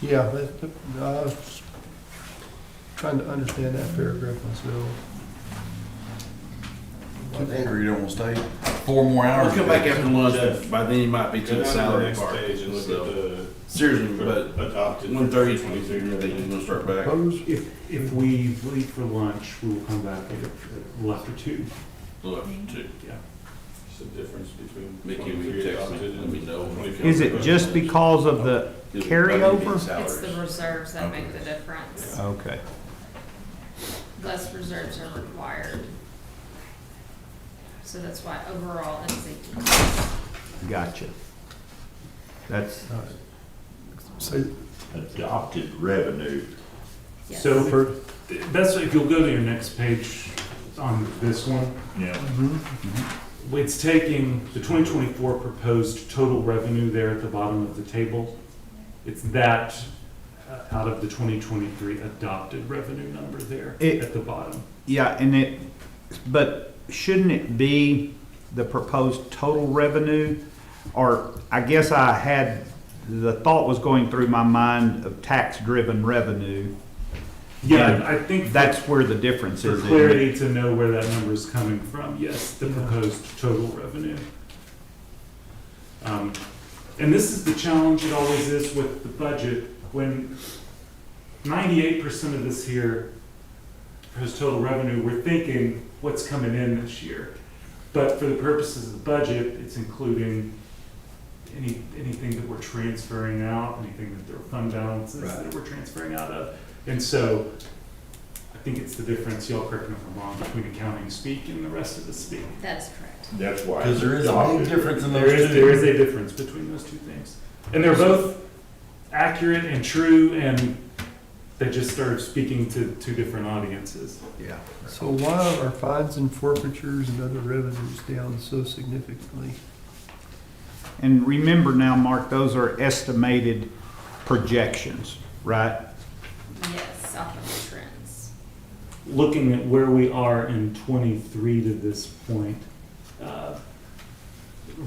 Yeah, I was trying to understand that paragraph myself. Andrew, you don't want to stay 4 more hours? We'll come back after lunch, but by then you might be to the Go down salary next part. page and look So, at the seriously, but adopted. 1:30, I think you're gonna start back. Opposed? If we leave for lunch, we will come back at after 2. Look, too. Yeah. It's the difference between. Mickey, will 23 you text me, adopted let and me know. 24. Is it just because of the carryover? It's the reserves that make the difference. Okay. Less reserves are required. So that's why overall it's a decrease. Gotcha. That's, All right. So, Adopted revenue. Yes. So for, that's, if you'll go to your next page on this one, Yeah. it's taking the 2024 proposed total revenue there at the bottom of the table. It's that out of the 2023 adopted revenue number there It- at the bottom. yeah, and but shouldn't it be the proposed total revenue? Or I guess the thought was going through my mind of tax-driven revenue. Yeah, And I think That's where the difference for is. isn't it? clarity to know where that number is coming from, yes, the proposed total revenue. And this is the challenge it always is with the budget, when 98% of this here, proposed total revenue, we're thinking what's coming in this year. But for the purposes of the budget, it's including anything that we're transferring out, anything that there are fund balances that we're transferring out of. And so I think it's the difference, y'all correct me if I'm wrong, between accounting speak and the rest of the speak. That's correct. That's why. Because there is a big difference in those There is two. a difference between those two things. And they're both accurate and true, and they just started speaking to two different audiences. Yeah. so why are fines and forfeitures and other revenues down so significantly? And remember now, Mark, those are estimated projections, right? looking at where we are in '23 to this point,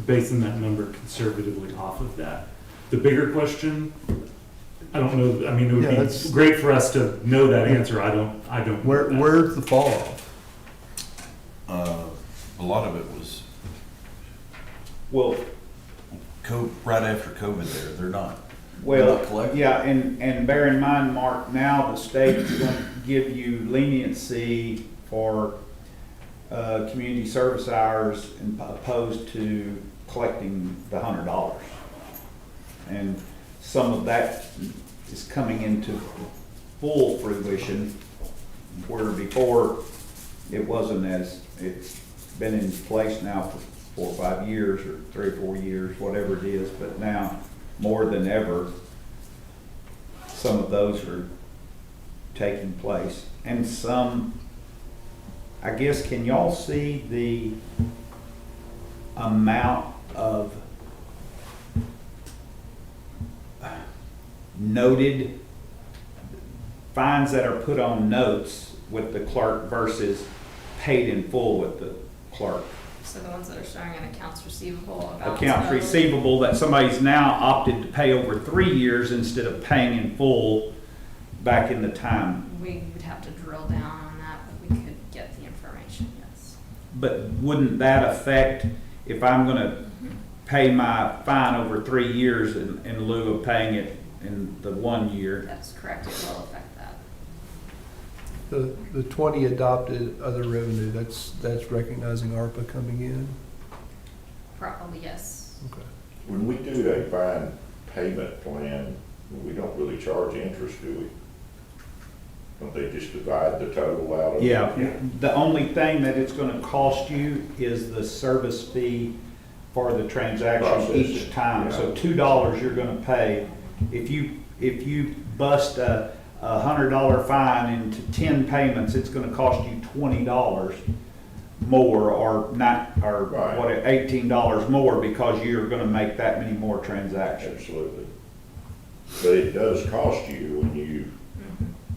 basing that number conservatively off of that. The bigger question, I don't know, I mean, it would Yeah, be that's- great for us to know that answer. I don't know that. Where's the fall off? A lot of it was Well, right after COVID there, they're not well, collecting. yeah, and bear in mind, Mark, now the state is going to give you leniency for community service hours opposed to collecting the $100. And some of that is coming into full fruition, where before it wasn't as, it's been in place now for 4 or 5 years, or 3 or 4 years, whatever it is, but now, more than ever, some of those are taking place. And some, I guess, can y'all see the amount of noted fines that are put on notes with the clerk versus paid in full with the clerk? So the ones that are showing in accounts receivable about. Accounts receivable that somebody's now opted to pay over 3 years instead of paying in full back in the time. We would have to drill down on that, but we could get the information, yes. But wouldn't that affect, if I'm gonna pay my fine over 3 years in lieu of paying it in the 1 year? That's correct, it will affect that. The 20 adopted other revenue, that's recognizing ARPA coming in? Probably, yes. Okay. When we do a fine payment plan, we don't really charge interest, do we? Don't they just divide the total out of? Yeah, the only thing that it's gonna cost you is the service fee for the transaction each Processing, time. yeah. So $2 you're gonna pay. If you bust a $100 fine into 10 payments, it's gonna cost you $20 more, or not, or Right. what, $18 more, because you're gonna make that many more transactions. Absolutely. But it does cost you when you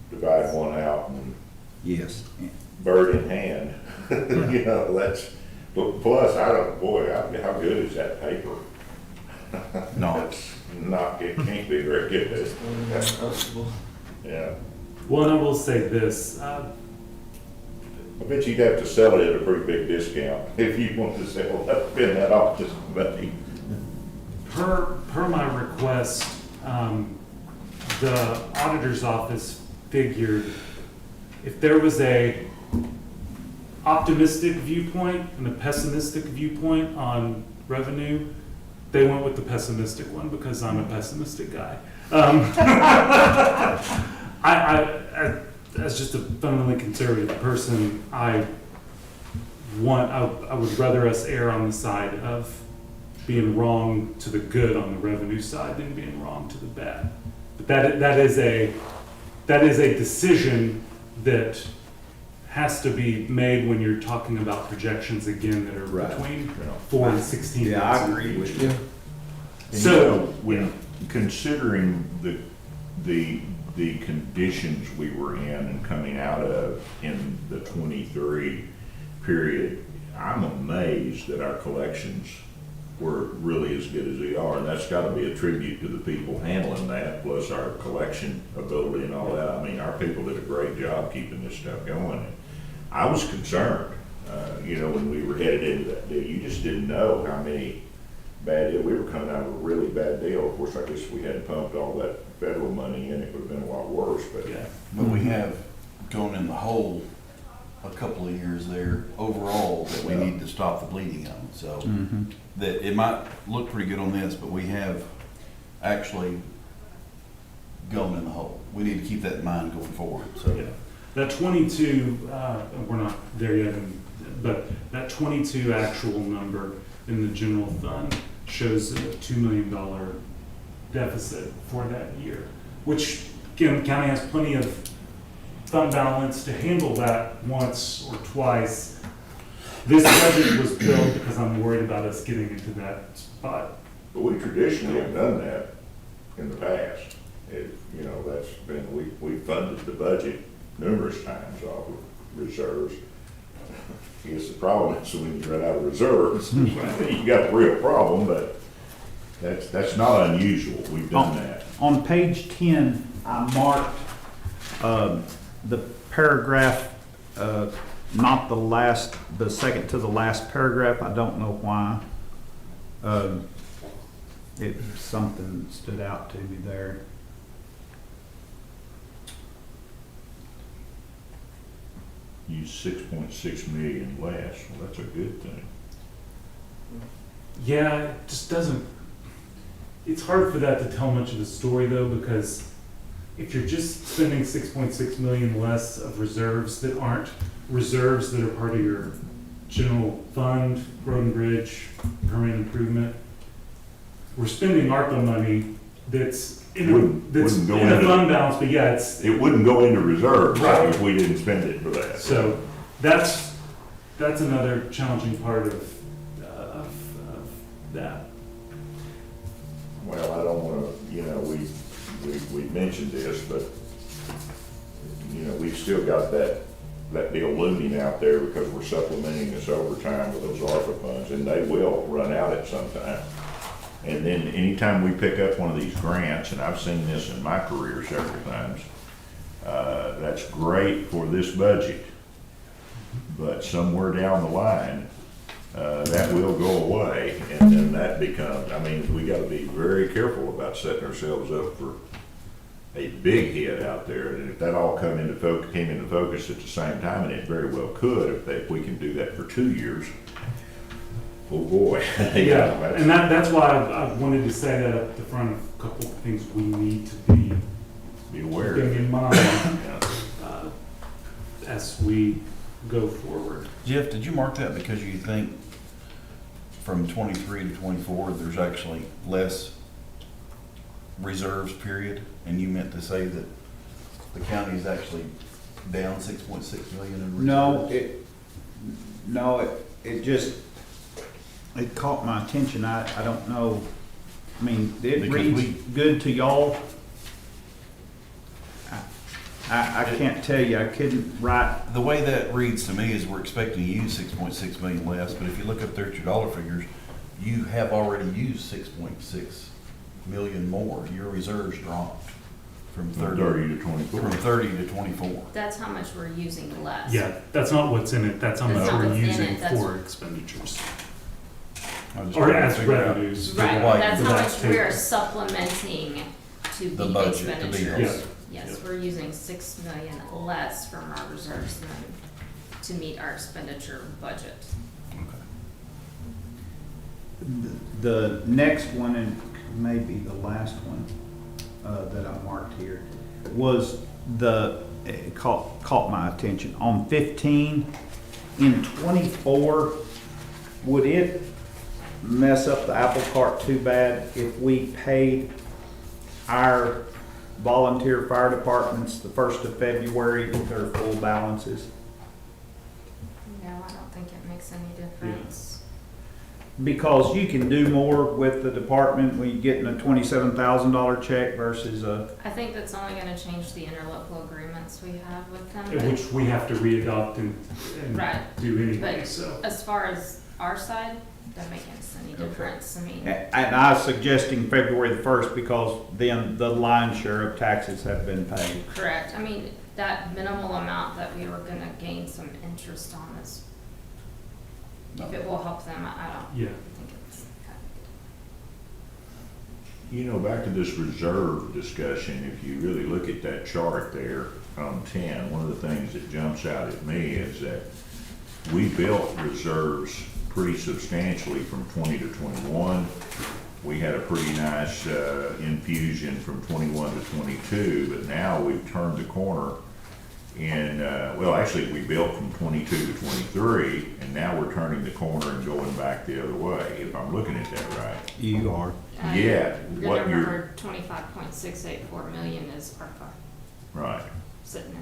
divide one out and Yes. bird in hand. You know, that's, but plus, I don't, boy, how good is that paper? No. It's not, it can't be very good. Yeah. Well, and I will say this, I bet you'd have to sell it at a pretty big discount if you want to sell that, spend that off to somebody. per my request, the auditor's office figured if there was a optimistic viewpoint and a pessimistic viewpoint on revenue, they went with the pessimistic one because I'm a pessimistic guy. I, as just a fundamentally conservative person, I would rather us err on the side of being wrong to the good on the revenue side than being wrong to the bad. But that is a decision that has to be made when you're talking about projections again that are Right. between 4 and 16 Yeah, months I in the agree with future. you. And So- you know, when considering the conditions we were in and coming out of in the 23 period, I'm amazed that our collections were really as good as they are, and that's gotta be a tribute to the people handling that, plus our collection ability and all that. I mean, our people did a great job keeping this stuff going. I was concerned, you know, when we were headed into that deal, you just didn't know how many bad deals. We were coming out of a really bad deal. Of course, I guess if we hadn't pumped all that federal money in, it would have been a lot worse, but. Yeah. But we have gone in the hole a couple of years there overall that we need to stop the bleeding on. So that it might look pretty good on this, but we have actually gone in the hole. We need to keep that in mind going forward, so. Yeah. That 22, we're not there yet, but that 22 actual number in the general fund shows a $2 million deficit for that year, which, again, the county has plenty of fund balance to handle that once or twice. This budget was built because I'm worried about us getting into that spot. But we traditionally have done that in the past. You know, that's been, we funded the budget numerous times off of reserves. I guess the problem is when you run out of reserves, you got a real problem, but that's not unusual. We've done that. On page 10, I marked the paragraph, not the last, the second to the last paragraph. I don't know why. Something stood out to me there. Use 6.6 million less, well, that's a good thing. Yeah, it just doesn't, it's hard for that to tell much of a story though, because if you're just spending 6.6 million less of reserves that aren't reserves that are part of your general fund, road and bridge, permanent improvement, we're spending ARPA money that's in Wouldn't go a into- fund balance, but yeah, It wouldn't go into reserves Right. if we didn't spend it for that. so that's another challenging part of that. Well, I don't wanna, we mentioned this, but, we've still got that deal looming out there because we're supplementing this overtime with those ARPA funds, and they will run out at some time. And then anytime we pick up one of these grants, and I've seen this in my career several times, that's great for this budget. But somewhere down the line, that will go away, and then that becomes, we gotta be very careful about setting ourselves up for a big hit out there. And if that all came into focus at the same time, and it very well could, if we can do that for 2 years, oh boy. Yeah, and that's why I wanted to say that up the front of a couple of things we need to be aware keeping of it. in mind Yeah. as we go forward. Jeff, did you mark that because you think from 23 to 24, there's actually less reserves, period? And you meant to say that the county is actually down 6.6 million in reserves? It just, it caught my attention. I don't know. I mean, it Because reads good to y'all. I can't tell you. I couldn't write. The way that reads to me is we're expecting to use 6.6 million less, but if you look up there at your dollar figures, you have already used 6.6 million more. Your reserves dropped from 30 to 24. From 30 to 24. That's how much we're using less. Yeah, that's not what's in it, that's how That's much not we're what's in using it, that's- for expenditures. I was Or trying to as figure out- revenues. for Right, that- that's for how that much we are table. supplementing to The the budget, to be expenditures. held. Yes, Yeah. we're using 6 million less from our reserves than to meet our expenditure budget. The next one, and maybe the last one that I marked here, was it caught my attention. On 15, in 24, would it mess up the apple cart too bad if we paid our volunteer fire departments the 1st of February with their full balances? No, I don't think it makes any difference. Because you can do more with the department when you're getting a $27,000 check versus a, I think that's only gonna change the interlocal agreements we have with them. but Which we have to re-adopt and Right. do anyway, But so. as far as our side, doesn't make any difference. I mean, and I was suggesting February the 1st because then the lion's share of taxes have been paid. correct. I mean, that minimal amount that we were gonna gain some interest on is, if it will help them, I don't Yeah, think it's. Back to this reserve discussion, if you really look at that chart there on 10, one of the things that jumps out at me is that we built reserves pretty substantially from 20 to 21. We had a pretty nice infusion from 21 to 22, but now we've turned the corner. And, actually, we built from 22 to 23, and now we're turning the corner and going back the other way, if I'm looking at that right. You are. Yeah, Your what you're- number 25.684 million is ARPA Right. sitting in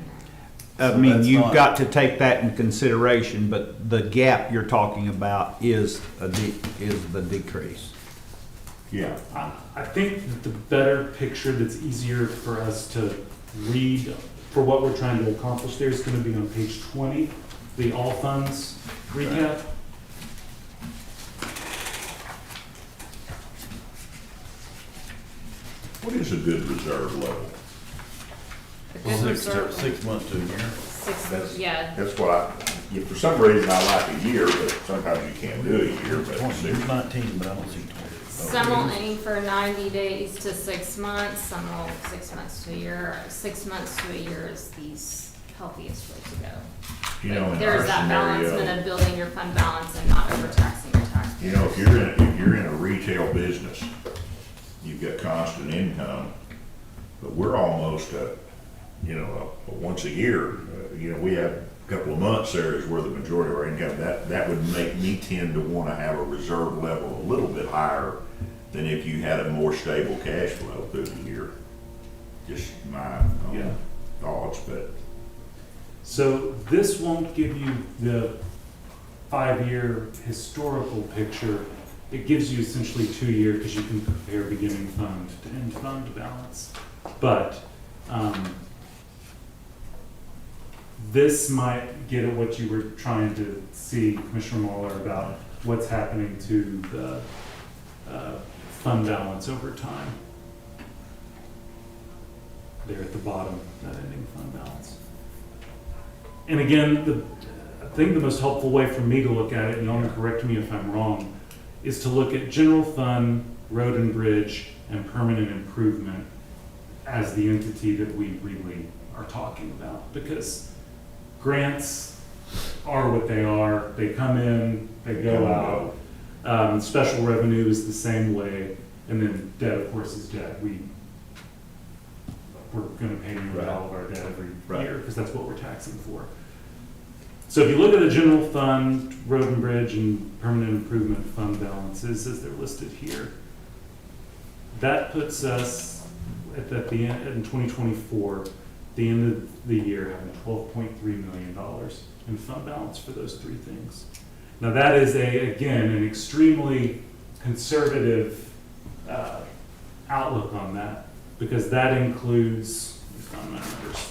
there. I So mean, that's you've not- got to take that in consideration, but the gap you're talking about is the decrease. Yeah. I think that the better picture that's easier for us to read for what we're trying to accomplish there is going to be on page 20, the all funds recap. What is a good reserve level? A good reserve, 6 months to a year. That's- yeah, That's what yeah, for some reason I like a year, but sometimes you can't do a year, but. 19, but I don't see 20. some will aim for 90 days to 6 months, some will 6 months to a year. 6 months to a year is the healthiest way to go. You know, in There's our that balancement scenario, of building your fund balance and not overtaxing your taxpayers. you know, if you're in a retail business, you've got constant income, but we're almost a once a year, we have a couple of months there is where the majority of our income, that would make me tend to want to have a reserve level a little bit higher than if you had a more stable cash flow through the year. Just my Yeah. thoughts, but So this won't give you the 5-year historical picture. It gives you essentially 2-year because you can compare beginning fund to end fund balance. But this might get at what you were trying to see, Commissioner Mueller, about what's happening to the fund balance over time. There at the bottom, that ending fund balance. And again, I think the most helpful way for me to look at it, and y'all can correct me if I'm wrong, is to look at general fund, road and bridge, and permanent improvement as the entity that we really are talking about. Because grants are what they are. They come in, they go out. Special revenue is the same way. And then debt, of course, is debt. We're going to pay you all of our debt every year because that's what we're taxing for. So if you look at the general fund, road and bridge, and permanent improvement fund balances as they're listed here, that puts us at the end in 2024, the end of the year, having $12.3 million in fund balance for those three things. Now that is again an extremely conservative outlook on that, because that includes, let me find my numbers.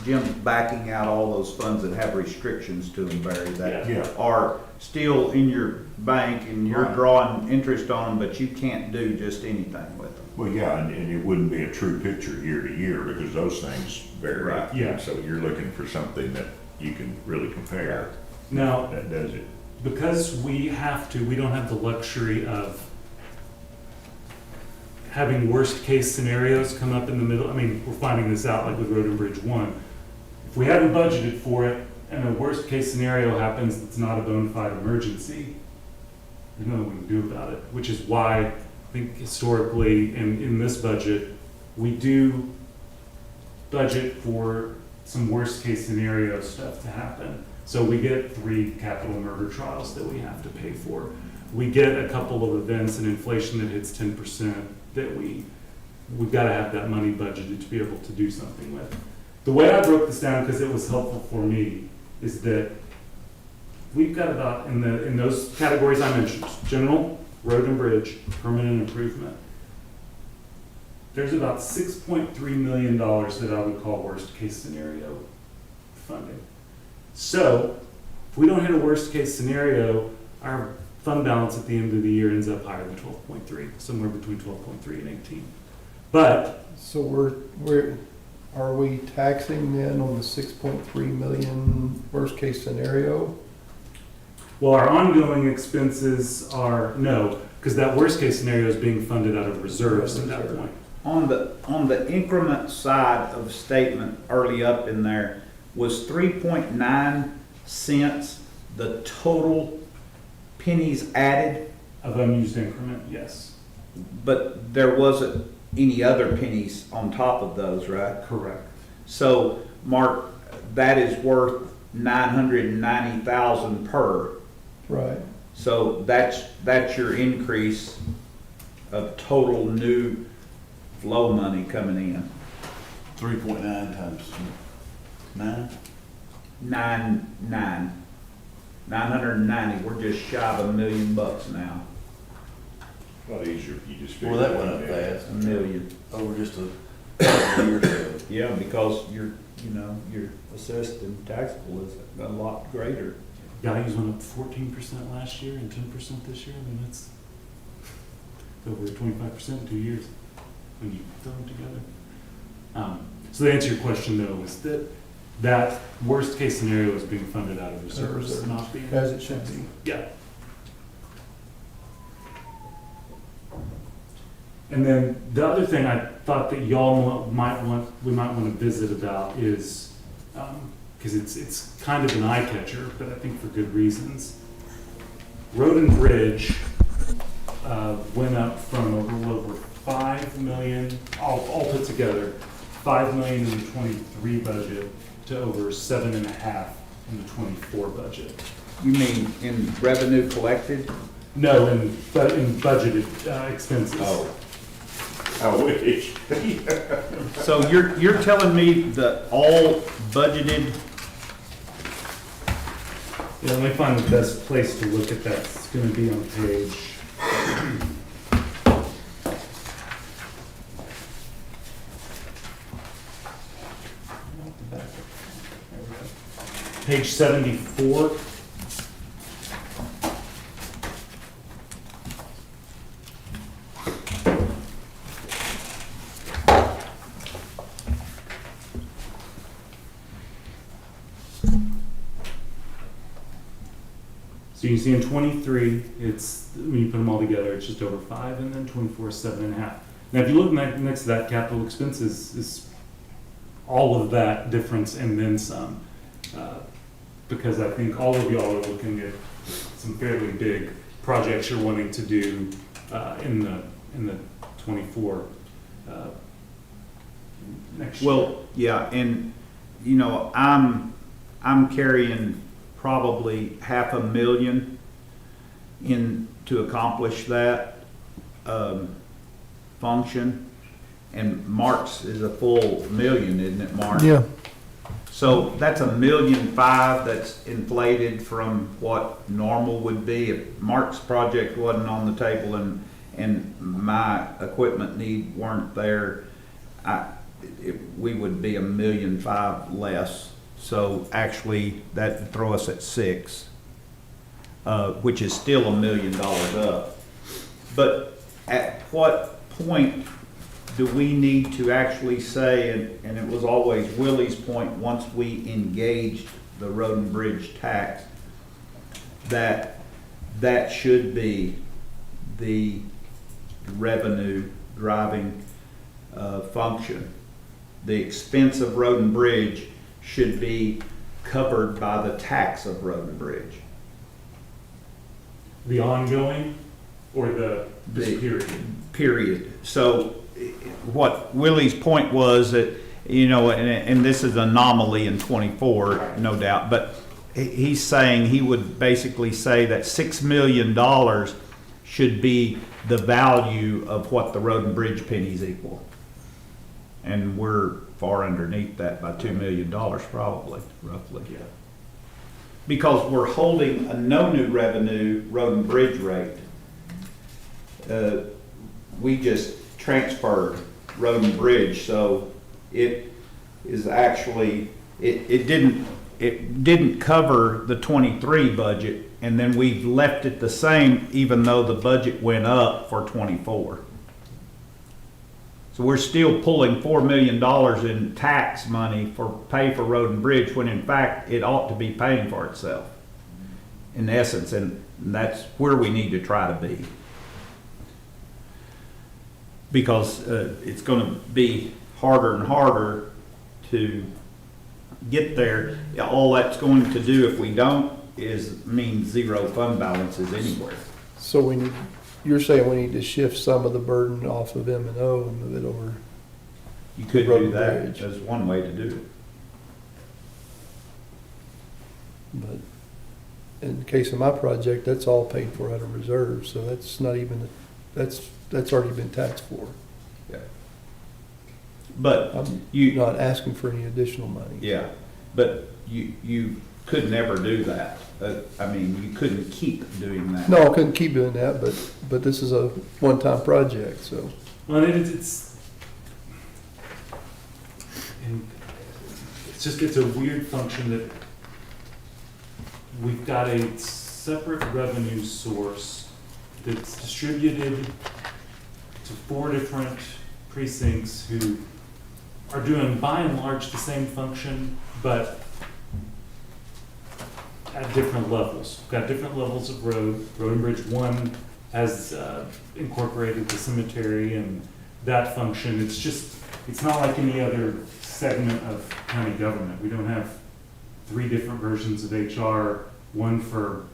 Jim's backing out all those funds that have restrictions to them, Barry, that Yeah. are still in your bank and you're Right. drawing interest on them, but you can't do just anything with them. well, yeah, and it wouldn't be a true picture year to year because those things vary. Right. Yeah. So you're looking for something that you can really compare. Now, That does it. because we don't have the luxury of having worst case scenarios come up in the middle. I mean, we're finding this out like with Road and Bridge 1. If we haven't budgeted for it and a worst case scenario happens that's not a bona fide emergency, there's nothing we can do about it, which is why I think historically in this budget, we do budget for some worst case scenario stuff to happen. So we get 3 capital murder trials that we have to pay for. We get a couple of events and inflation that hits 10% that we've got to have that money budgeted to be able to do something with. The way I broke this down, because it was helpful for me, is that we've got about, in those categories I mentioned, general, road and bridge, permanent improvement, there's about $6.3 million that I would call worst case scenario funding. So if we don't hit a worst case scenario, our fund balance at the end of the year ends up higher than 12.3, somewhere between 12.3 and 18. But So are we taxing then on the 6.3 million worst case scenario? well, our ongoing expenses are no, because that worst case scenario is being funded out of reserves at that point. On the increment side of the statement early up in there, was 3.9 cents the total pennies added, Of unused increment, yes, but there wasn't any other pennies on top of those, right? correct. So, Mark, that is worth 990,000 per. Right. So that's your increase of total new flow money coming in. 3.9 times 9? 990. We're just shy of $1 million now. A lot easier if you just. Well, that went up figure it out. fast, A million. over just a couple of years ago. Yeah, because your assessed and taxable is a lot greater. Values went up 14% last year and 10% this year. I mean, that's over 25% in 2 years when you throw them together. So the answer to your question though is that worst case scenario is being funded out of reserves, Reserves. not being. As it should be. Yeah. And then the other thing I thought that y'all we might want to visit about is, because it's kind of an eye catcher, but I think for good reasons. Road and Bridge went up from a little over 5 million, all put together, 5 million in the 23 budget to over 7.5 in the 24 budget. You mean in revenue collected? No, in budgeted expenses. Oh. I wish. So you're telling me that all budgeted, Yeah, let me find the best place to look at that. It's gonna be on page. Page 74. So you see in 23, it's, when you put them all together, it's just over 5, and then 24 is 7.5. Now, if you look next to that, capital expenses is all of that difference and then some. Because I think all of y'all are looking at some fairly big projects you're wanting to do in the 24 next year. well, yeah, and, I'm carrying probably $500,000 in to accomplish that function. And Mark's is a full $1 million, isn't it, Mark? Yeah. So that's $1.5 million that's inflated from what normal would be if Mark's project wasn't on the table and my equipment need weren't there. We would be $1.5 million less. So actually, that'd throw us at 6, which is still $1 million up. But at what point do we need to actually say, and it was always Willie's point, once we engaged the road and bridge tax, that should be the revenue driving function. The expense of road and bridge should be covered by the tax of road and bridge. The ongoing or this period? Period. So what Willie's point was that, and this is an anomaly in 24, no doubt, but he's saying he would basically say that $6 million should be the value of what the road and bridge pennies equal. And we're far underneath that by $2 million probably, roughly. Yeah. Because we're holding a no new revenue road and bridge rate. We just transferred road and bridge, so it is actually, it didn't cover the 23 budget, and then we've left it the same even though the budget went up for 24. So we're still pulling $4 million in tax money for pay for road and bridge, when in fact it ought to be paying for itself, in essence, and that's where we need to try to be. Because it's going to be harder and harder to get there. All that's going to do if we don't is mean zero fund balances anywhere. So you're saying we need to shift some of the burden off of M&O and move it over. You could Road do and that. bridge. That's one way to do it. But in the case of my project, that's all paid for out of reserve, so that's not even, that's already been taxed for. But I'm you, not asking for any additional money. yeah, but you could never do that. I mean, you couldn't keep doing that. No, I couldn't keep doing that, but this is a one-time project, so. Well, and it's a weird function that we've got a separate revenue source that's distributed to 4 different precincts who are doing by and large the same function, but at different levels. We've got different levels of road. Road and Bridge 1 has incorporated the cemetery and that function. It's not like any other segment of county government. We don't have 3 different versions of HR, one for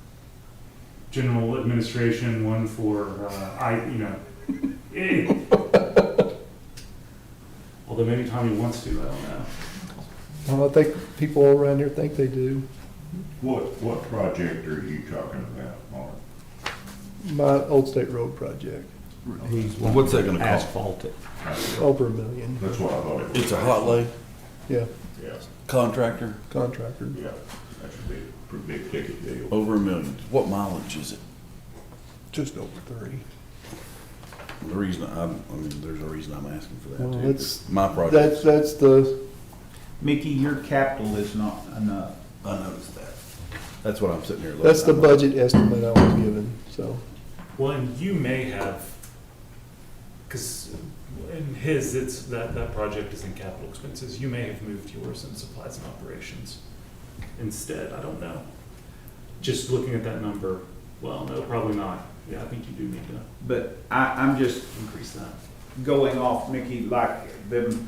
general administration, one for, although maybe Tommy wants to, I don't know. Well, I think people around here think they do. What project are you talking about, Mark? My Old State Road project, Well, what's that gonna cost? Asphalt it. over $1 million. That's what I thought it was. It's a hot lay Yeah, Yeah, contractor, contractor. yeah, that's a big ticket deal. over $1 million. What mileage is it? Just over 3. The reason there's a reason I'm asking for that Well, too. it's- My project. That's the, Mickey, your capital is not enough. I noticed that. That's what I'm sitting here looking. that's the I'm like, budget estimate I was given, so. Well, and you may have, because in his, that project is in capital expenses. You may have moved yours in supplies and operations instead. I don't know. Just looking at that number, well, no, probably not. Yeah, I think you do need to But I'm just increase that. going off, Mickey, like them,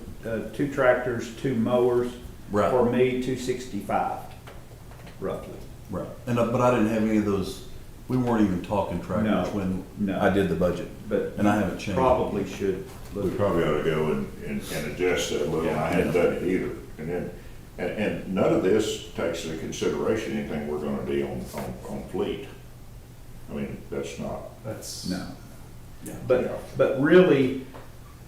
2 tractors, 2 mowers, Right. for me, 265, roughly. Right. But I didn't have any of those, we weren't even talking tractors No, when no. I did the budget. But And I haven't changed. probably should We look. probably ought to go and adjust that a little, and I hadn't done it either. And then, and none of this takes into consideration anything we're gonna do on fleet. I mean, that's not, That's, No. yeah. But really,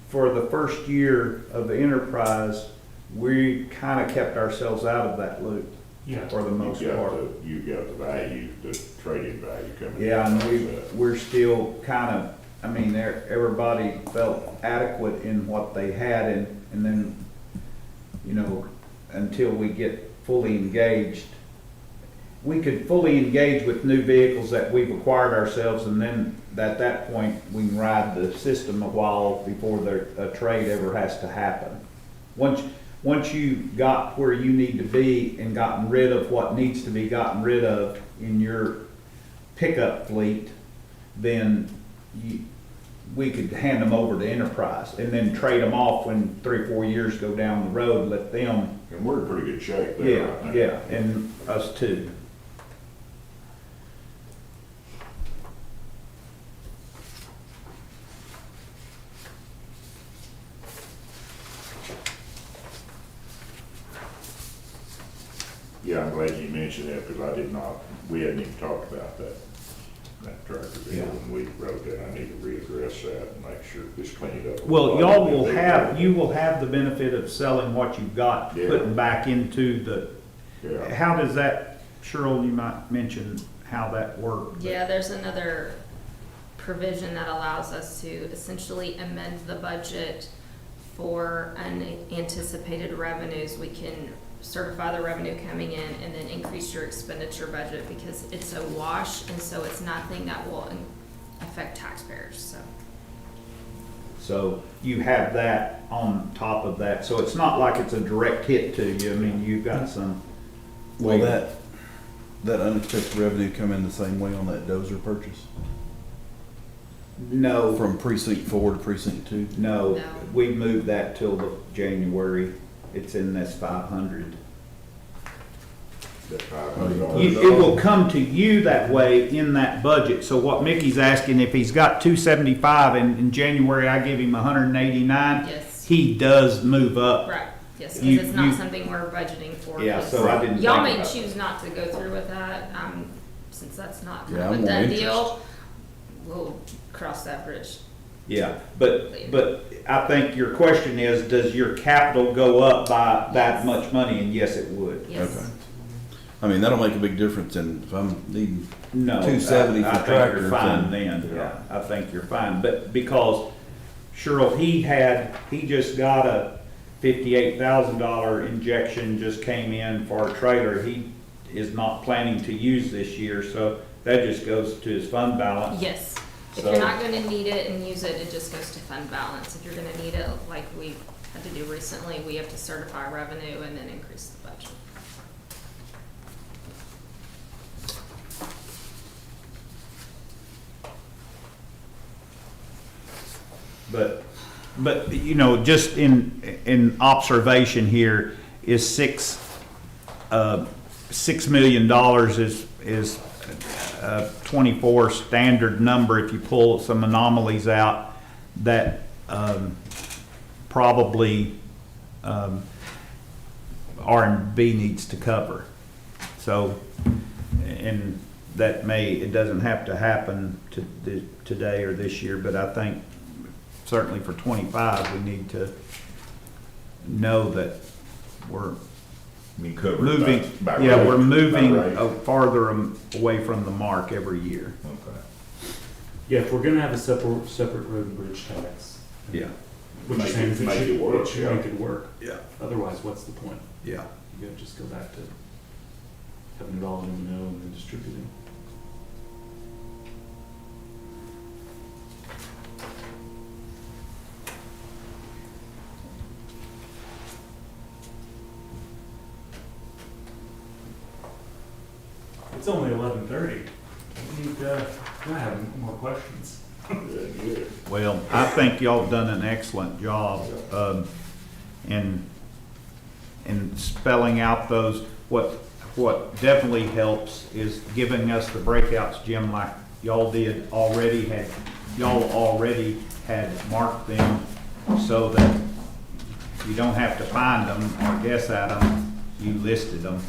for the first year of the enterprise, we kind of kept ourselves out of that loop Yeah. for the most part. you've got the value, the trading value coming. Yeah, and in. we're still kind of, I mean, everybody felt adequate in what they had, and then, until we get fully engaged, we could fully engage with new vehicles that we've acquired ourselves, and then at that point, we can ride the system a while before a trade ever has to happen. Once you got where you need to be and gotten rid of what needs to be gotten rid of in your pickup fleet, then we could hand them over to Enterprise and then trade them off when 3 or 4 years go down the road, let them, And we're in pretty good shape there. right now. yeah, and us too. Yeah, I'm glad you mentioned that, because we hadn't even talked about that tractor deal when we wrote that. I need to readdress that and make sure it's cleaned up. Well, you will have the benefit of selling what you've got, Yeah. putting back into the, Yeah, how does that, Cheryl, you might mention how that works. Yeah, there's another provision that allows us to essentially amend the budget for unanticipated revenues. We can certify the revenue coming in and then increase your expenditure budget because it's a wash, and so it's nothing that will affect taxpayers, so. So you have that on top of that, so it's not like it's a direct hit to you, I mean, you've got some. Will that unexpected revenue come in the same way on that dozer purchase? No, From precinct 4 to precinct 2? no, No. we moved that till the January, it's in this 500. that $500. It will come to you that way in that budget. So what Mickey's asking, if he's got 275 and in January I give him 189, Yes, he does move up. right, yes, because You- it's not you- something we're budgeting for. Yeah, 'cause so I didn't y'all think may about it. choose not to go through with that, since that's not kind Yeah, of a I'm more done interest. deal. We'll cross that bridge. Yeah, but I think your question is, does your capital go up by that Yes. much money? And yes, it would. Yes. Okay. I mean, that'll make a big difference in if I'm needing, No. 270 I for think you're tractors fine and- then, yeah, I think you're fine, but because Cheryl, he just got a $58,000 injection just came in for a trailer he is not planning to use this year, so that just goes to his fund balance. Yes, if So- you're not gonna need it and use it, it just goes to fund balance. If you're gonna need it, like we had to do recently, we have to certify revenue and then increase the budget. But, you know, just in observation here, is $6 million is 24 standard number. If you pull some anomalies out, that probably R&B needs to cover. So, and that it doesn't have to happen today or this year, but I think certainly for 25, we need to know that we're We covered moving, by yeah, rate, we're by moving rate. farther away from the mark every year. Okay. Yeah, if we're gonna have a separate road and bridge tax, Yeah. which Make is saying it- make should, it work, it should yeah. make it work. Yeah. Otherwise, what's the point? Yeah. You gotta just go back to having it all in the know and then distributing. It's only 11:30. I have more questions. Well, I think y'all have done an excellent job, in spelling out those. What definitely helps is giving us the breakouts, Jim, like y'all already had marked them so that you don't have to find them or guess at them, you listed them.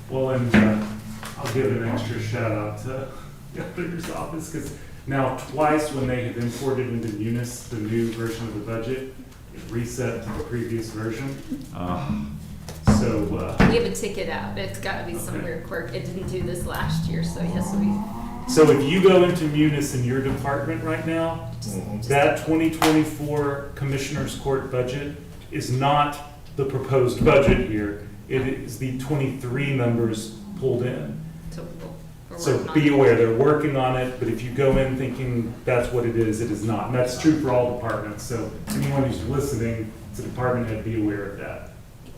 Well, and I'll give an extra shout out to the auditor's office, because now twice when they have imported into Munis the new version of the budget, it reset to the previous version. So, We have a ticket out. It's gotta be some Okay. weird quirk. It didn't do this last year, so yes, we, so if you go into Munis in your department right now, that 2024 Commissioner's Court budget is not the proposed budget here. It is the 23 numbers pulled in. so we're So working on be it. aware, they're working on it, but if you go in thinking that's what it is not. And that's true for all departments, so anyone who's listening, it's a department head, be aware of that. Yes.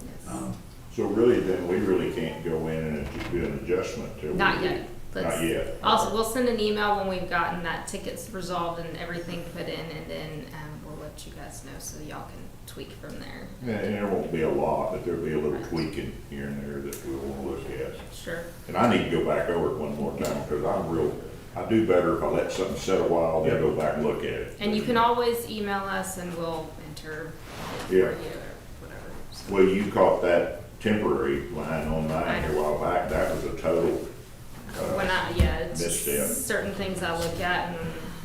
So really, then, we really can't go in and do an adjustment till. Not yet. Not yet. Also, we'll send an email when we've gotten that tickets resolved and everything put in, and then we'll let you guys know so y'all can tweak from there. And there won't be a lot, but there'll be a little tweaking here and there that we'll want to look at. Sure. And I need to go back over it one more time, because I do better if I let something sit a while, then go back and look at it. And you can always email us and we'll enter it for you Yeah. or whatever. So- Well, you caught that temporary line on mine here a while back, that was a total, When it's misstep. certain things I look at and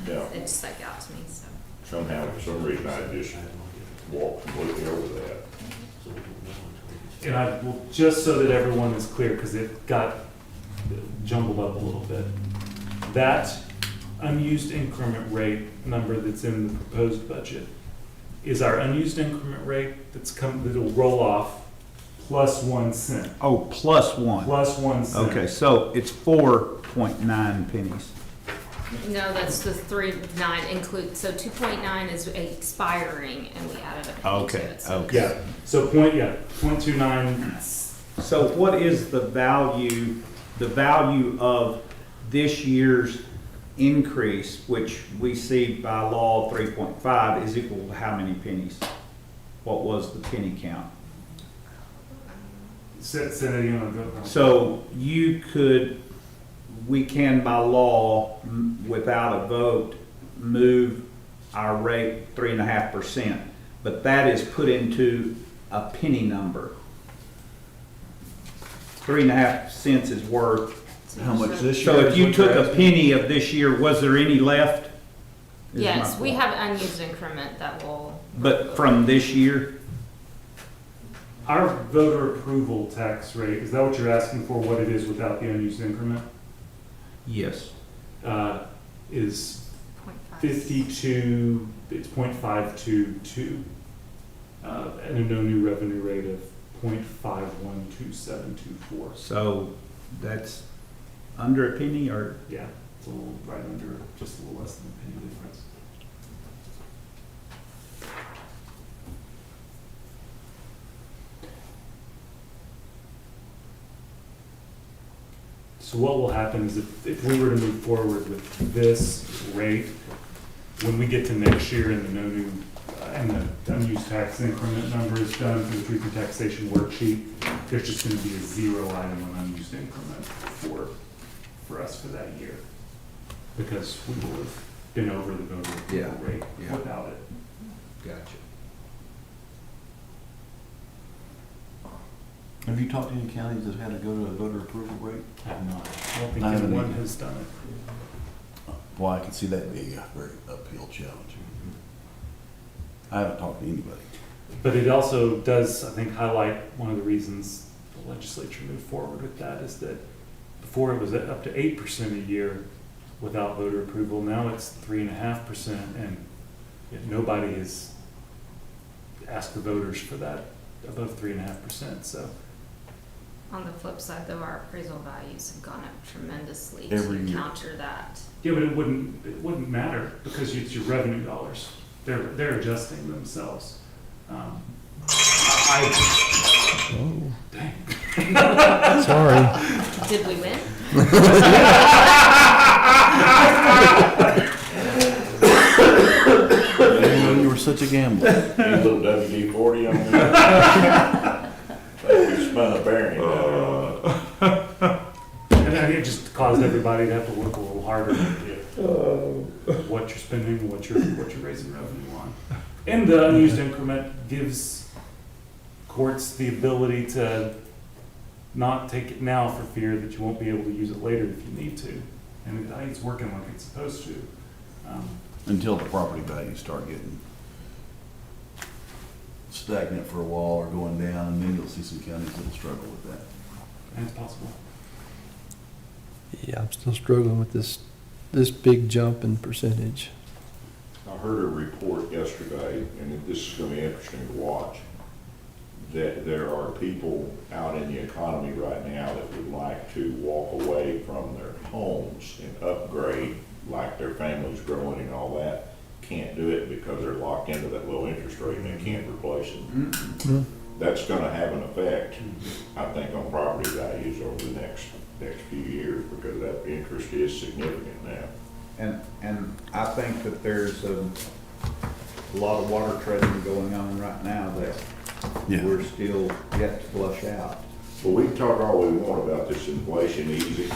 Yeah. it stuck out to me, so. somehow, for some reason, I just walked completely over that. And I will, just so that everyone is clear, because it got jumbled up a little bit. That unused increment rate number that's in the proposed budget is our unused increment rate that'll roll off plus 1 cent. Oh, plus one. Plus 1 cent. Okay, so it's 4.9 pennies. No, that's the 3.9 include, so 2.9 is expiring and we added a penny to Okay, it. So okay. Yeah, so 0.29. So what is the value of this year's increase, which we see by law 3.5 is equal to how many pennies? What was the penny count? Say that again. So we can by law, without a vote, move our rate 3.5%, but that is put into a penny number. 3.5 cents is worth. How much this year? So if is you what took you're a asking? penny of this year, was there any left? Is Yes, my we point. have unused increment that will. But from this year? Our voter approval tax rate, is that what you're asking for, what it is without the unused increment? Yes. Is 0.5. 52, it's 0.522, and a no new revenue rate of 0.512724. So that's under a penny or? Yeah, it's a little right under, just a little less than a penny difference. So what will happen is if we were to move forward with this rate, when we get to next year and the no new, and the unused tax increment number is done for the truth in taxation worksheet, there's just gonna be a 0 item on unused increment for us for that year. Because we will have been over the voter approval rate yeah. without it. Gotcha. Have you talked to any counties that had to go to a voter approval rate? I have not. I don't think I haven't anyone either. has done it. Well, I can see that being a very uphill challenge. I haven't talked to anybody. But it also does, I think, highlight one of the reasons the legislature moved forward with that is that before it was at up to 8% a year without voter approval. Now it's 3.5%, and yet nobody has asked the voters for that above 3.5%. So On the flip side, though, our appraisal values have gone up tremendously Every to year. counter that. yeah, but it wouldn't matter because it's your revenue dollars. They're adjusting themselves. Sorry. Did we win? You were such a gambler. Any little WD-40 on there? We spun a bearing. And then it just caused everybody to have to work a little harder to get what you're spending, what you're raising revenue on. And the unused increment gives courts the ability to not take it now for fear that you won't be able to use it later if you need to. And I think it's working like it's supposed to. Until the property values start getting stagnant for a while or going down, and then you'll see some counties that'll struggle with that. And it's possible. Yeah, I'm still struggling with this big jump in percentage. I heard a report yesterday, and this is gonna be interesting to watch, that there are people out in the economy right now that would like to walk away from their homes and upgrade, like their family's growing and all that, can't do it because they're locked into that low interest rate and they can't replace it. That's gonna have an effect, I think, on property values over the next few years, because that interest is significant now. And I think that there's a lot of water treading going on right now that Yeah. we're still yet to flush out. Well, we can talk all we want about this inflation easy,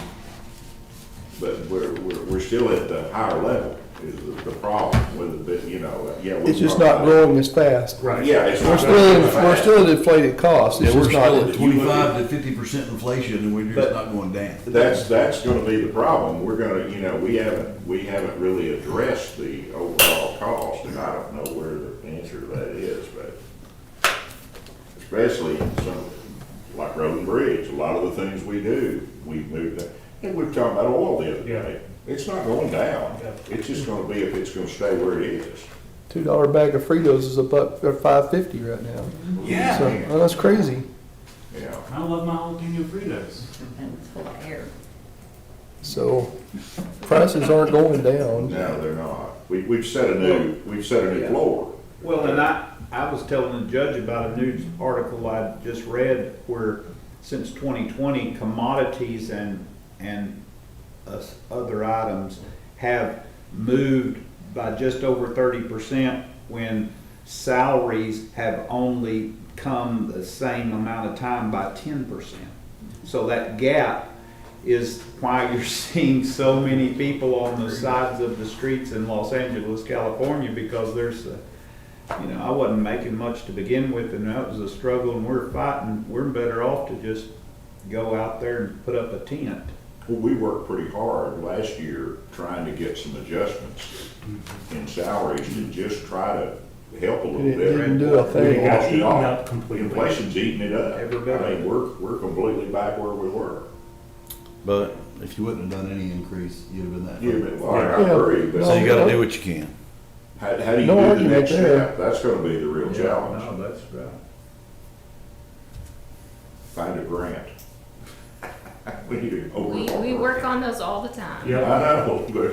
but we're still at the higher level is the problem with it, you know, yeah. we It's just talk not about growing as fast. Right. Yeah, it's We're not. we're still at inflated costs. Yeah, It's we're just still not. at 25 to 50% inflation, and we're just not going down. That's gonna be the problem. We're gonna, you know, we haven't really addressed the overall cost, and I don't know where the answer to that is, but especially in some, like road and bridge, a lot of the things we do, we've moved that. And we were talking about oil the other day. It's not going down. It's just gonna be if it's gonna stay where it is. $2 bag of Fritos is $5.50 right now. Yeah. So, well, that's crazy. Yeah. I love my jalapeno Fritos. And it's full of air. So prices aren't going down. No, they're not. We've set a new floor. Well, and I was telling the judge about a news article I just read where since 2020, commodities and other items have moved by just over 30% when salaries have only come the same amount of time by 10%. So that gap is why you're seeing so many people on the sides of the streets in Los Angeles, California, because there's I wasn't making much to begin with, and that was a struggle, and we're fighting. We're better off to just go out there and put up a tent. Well, we worked pretty hard last year trying to get some adjustments in salaries to just try to help a little It bit. didn't do a We thing. got Lost it eaten all. up completely. Inflation's eating it up. Every I bit of mean, it. we're completely back where we were. But if you wouldn't have done any increase, you'd have been that. Yeah, but, well, I Yeah. agree, but So you gotta do what you can. how do you No do the argument next there. step? That's gonna be the real challenge. No, that's right. Find a grant. We need to overhaul. We work on those all the time. I Yep. know, but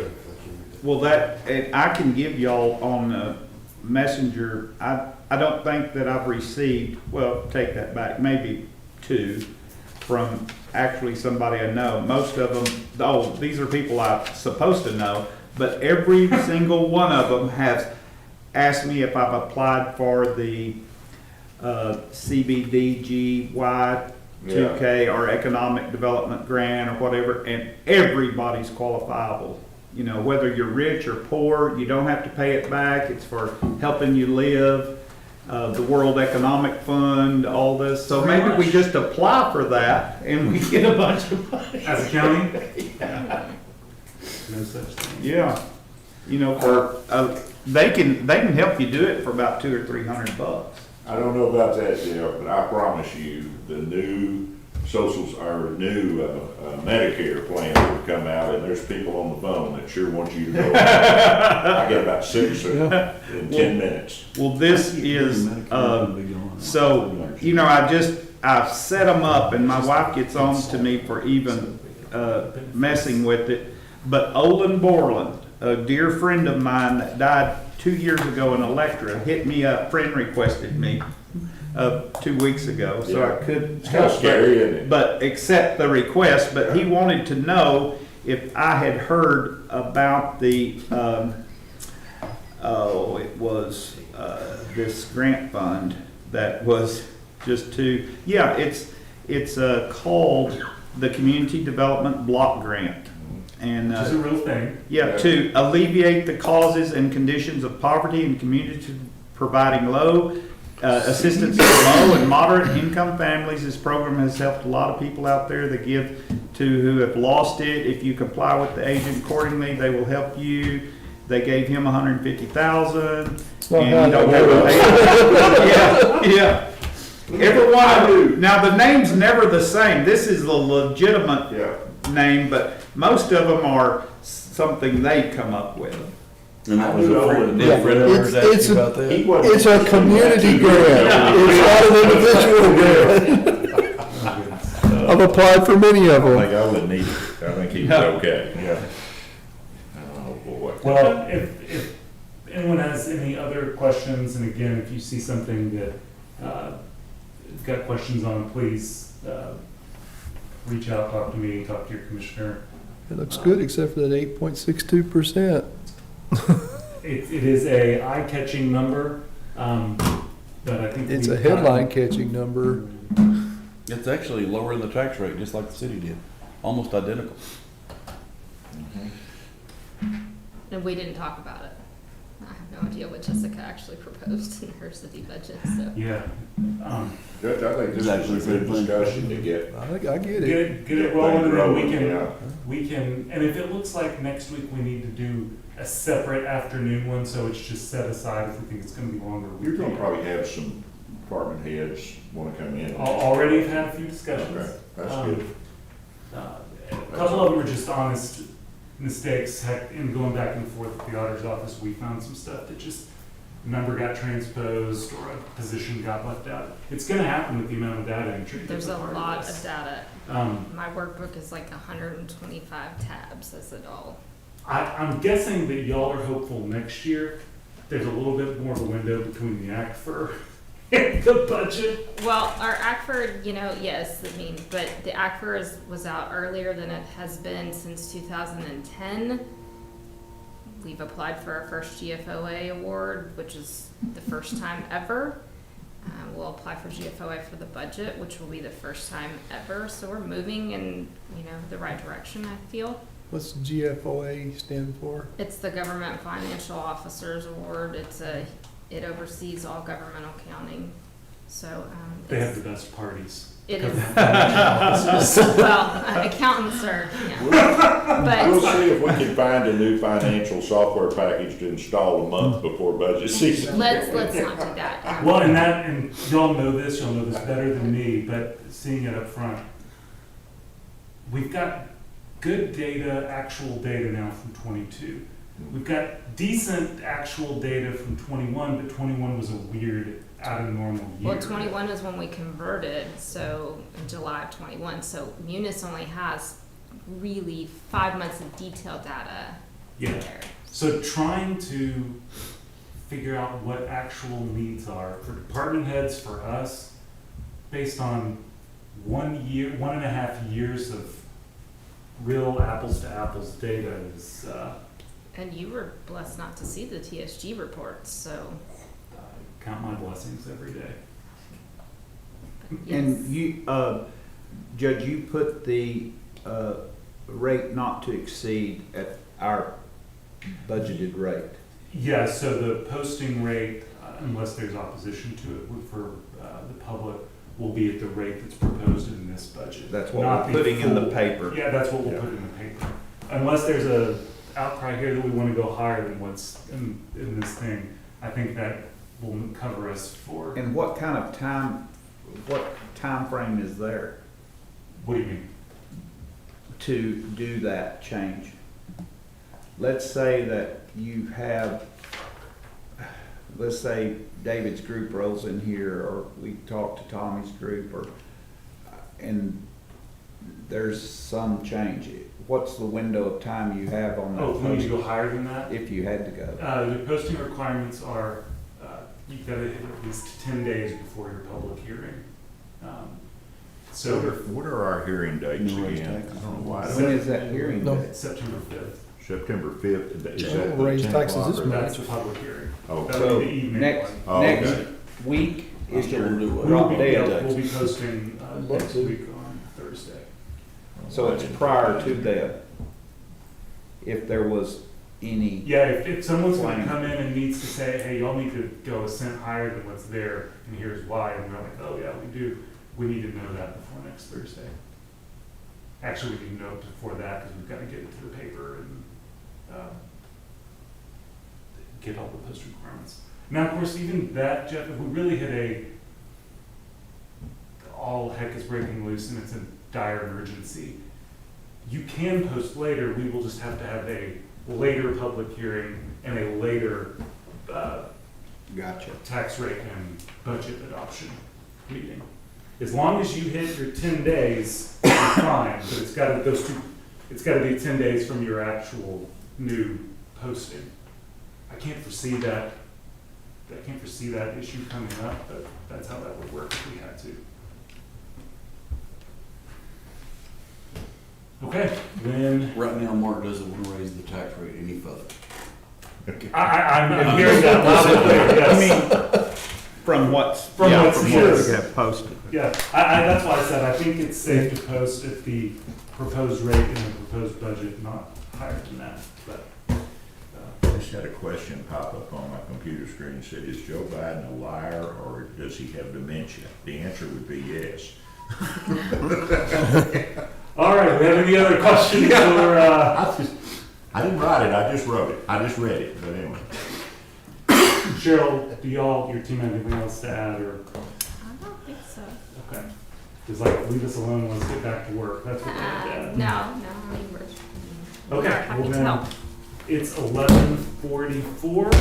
Well, that, and I can give y'all on Messenger, I don't think that I've received, well, take that back, maybe two from actually somebody I know. Most of them, oh, these are people I'm supposed to know, but every single one of them has asked me if I've applied for the CBDGY 2K or Economic Development Grant or whatever, and everybody's qualifiable. You know, whether you're rich or poor, you don't have to pay it back. It's for helping you live. The World Economic Fund, all this. So Pretty maybe we much. just apply for that and we get a bunch of money. As a county? No such thing. Yeah. You know, for they can help you do it for about $200 or $300. I don't know about that, Jeff, but I promise you, the new socials, or new Medicare plan will come out, and there's people on the phone that sure want you to go. I get about 6 in 10 minutes. Well, this is, so, you know, I've set them up and my wife gets on to me for even messing with it. But Olin Borland, a dear friend of mine that died 2 years ago in Electra, hit me up, friend requested me 2 weeks ago, so I could It's kind of scary, isn't it? but accept the request. But he wanted to know if I had heard about the, it was this grant fund that was just yeah, it's called the Community Development Block Grant. And, Which is a real thing. yeah, to alleviate the causes and conditions of poverty in communities, providing assistance to low and moderate income families. This program has helped a lot of people out there that give to who have lost it. If you comply with the agent accordingly, they will help you. They gave him $150,000. And you don't have to pay. Yeah. Every one of them. Now the name's never the same. This is the legitimate name, but most of them are something they come up with. And that was a friend, Yeah. friend of ours It's- asked you about that. It's a community grant. It's not an individual grant. I've applied for many of I them. think I wouldn't need it. I think he's okay. Yeah. Oh, boy. Well, if anyone has any other questions, and again, if you see something that you've got questions on, please reach out, talk to me, talk to your commissioner. It looks good except for that 8.62%. It is a eye-catching number, but I think It's a we've gotten- headline-catching number. It's actually lowering the tax rate, just like the city did, almost identical. And we didn't talk about it. I have no idea what Jessica actually proposed in her city budget, so. Yeah. Judge, I think this is a good discussion to get. I get it. Get it rolling, and then Yeah. we can, and if it looks like next week we need to do a separate afternoon one, so it's just set aside if we think it's gonna be longer. we You're gonna can. probably have some department heads wanna come in. Already have had a few discussions. Okay, that's Um, good. A couple of them are just honest mistakes, heck, in going back and forth with the auditor's office, we found some stuff that just, a number got transposed or a position got left out. It's gonna happen with the amount of data entry. There's that's a part lot this. of data. Um, My workbook is like 125 tabs, as it all. I'm guessing that y'all are hopeful next year, there's a little bit more of a window between the ACFR and the budget. Well, our ACFR, yes, I mean, but the ACFR was out earlier than it has been since 2010. We've applied for our first GFOA award, which is the first time ever. We'll apply for GFOA for the budget, which will be the first time ever. So we're moving in, the right direction, I feel. What's GFOA stand for? It's the Government Financial Officers Award. It oversees all governmental accounting. So They have the best parties. It is, well, accountants are, yeah. We'll But, see if we can find a new financial software package to install a month before budget season. let's not do that. Well, and y'all know this better than me, but seeing it up front, we've got good data, actual data now from 22. We've got decent actual data from 21, but 21 was a weird, out of normal year. Well, 21 is when we converted, so in July of 21. So Munis only has really 5 months of detailed data Yeah. there. So trying to figure out what actual needs are for department heads, for us, based on 1.5 years of real apples to apples data is, And you were blessed not to see the TSG reports, so. count my blessings every day. Yes. And you, Judge, you put the, rate not to exceed at our budgeted rate. Yeah, so the posting rate, unless there's opposition to it for the public, will be at the rate that's proposed in this budget. That's what Not we're the putting in the full- paper. Yeah, that's what we'll Yeah. put in the paper. Unless there's a outcry here that we want to go higher than what's in this thing, I think that will cover us for, And what kind of what time frame is there what do you mean? to do that change? Let's say that you have, let's say David's group rolls in here, or we talk to Tommy's group, and there's some change. What's the window of time you have on that Oh, we need to posting, go higher than that? if you had to go? The posting requirements are, you've got to hit at least 10 days before your public hearing. So What are our hearing dates New raise again? taxes. I don't know why. When is that hearing No. day? September 5th, September 5th, is We'll that the raise 10 taxes o'clock this or- month. that's the public hearing. Oh, That'll So be the evening next, one. Oh, next okay. week is still your wanna do it. We'll drop be, dead. we'll be posting I'd love next to. week on Thursday. So it's prior to that. If there was any, Yeah, if someone's gonna Fine. come in and needs to say, hey, y'all need to go a cent higher than what's there, and here's why, and we're like, oh, yeah, we do, we need to know that before next Thursday. Actually, we need to know it before that, because we've got to get it to the paper and, get all the post requirements. Now, of course, even that, Jeff, if we really hit all heck is breaking loose and it's a dire emergency, you can post later, we will just have to have a later public hearing and a later gotcha. tax rate and budget adoption meeting. As long as you hit your 10 days, you're fine, but it's gotta be 10 days from your actual new posting. I can't foresee that issue coming up, but that's how that would work if we had to. Okay, then, Right now, Mark doesn't want to raise the tax rate any further. I'm hearing that loud and clear, yes. From what's, From yeah, what's from here. what we have posted. Yeah, that's why I said I think it's safe to post at the proposed rate in the proposed budget, not higher than that, but. I just had a question pop up on my computer screen and said, is Joe Biden a liar or does he have dementia? The answer would be yes. All right, we have any other questions or, I didn't write it, I just wrote it. I just read it, but anyway. Cheryl, do y'all, your team have anything else to add or, I don't think so. okay? Just like leave us alone, let's get back to work, that's what they did. No, I mean, we're Okay, happy well to then, help. it's 11:44.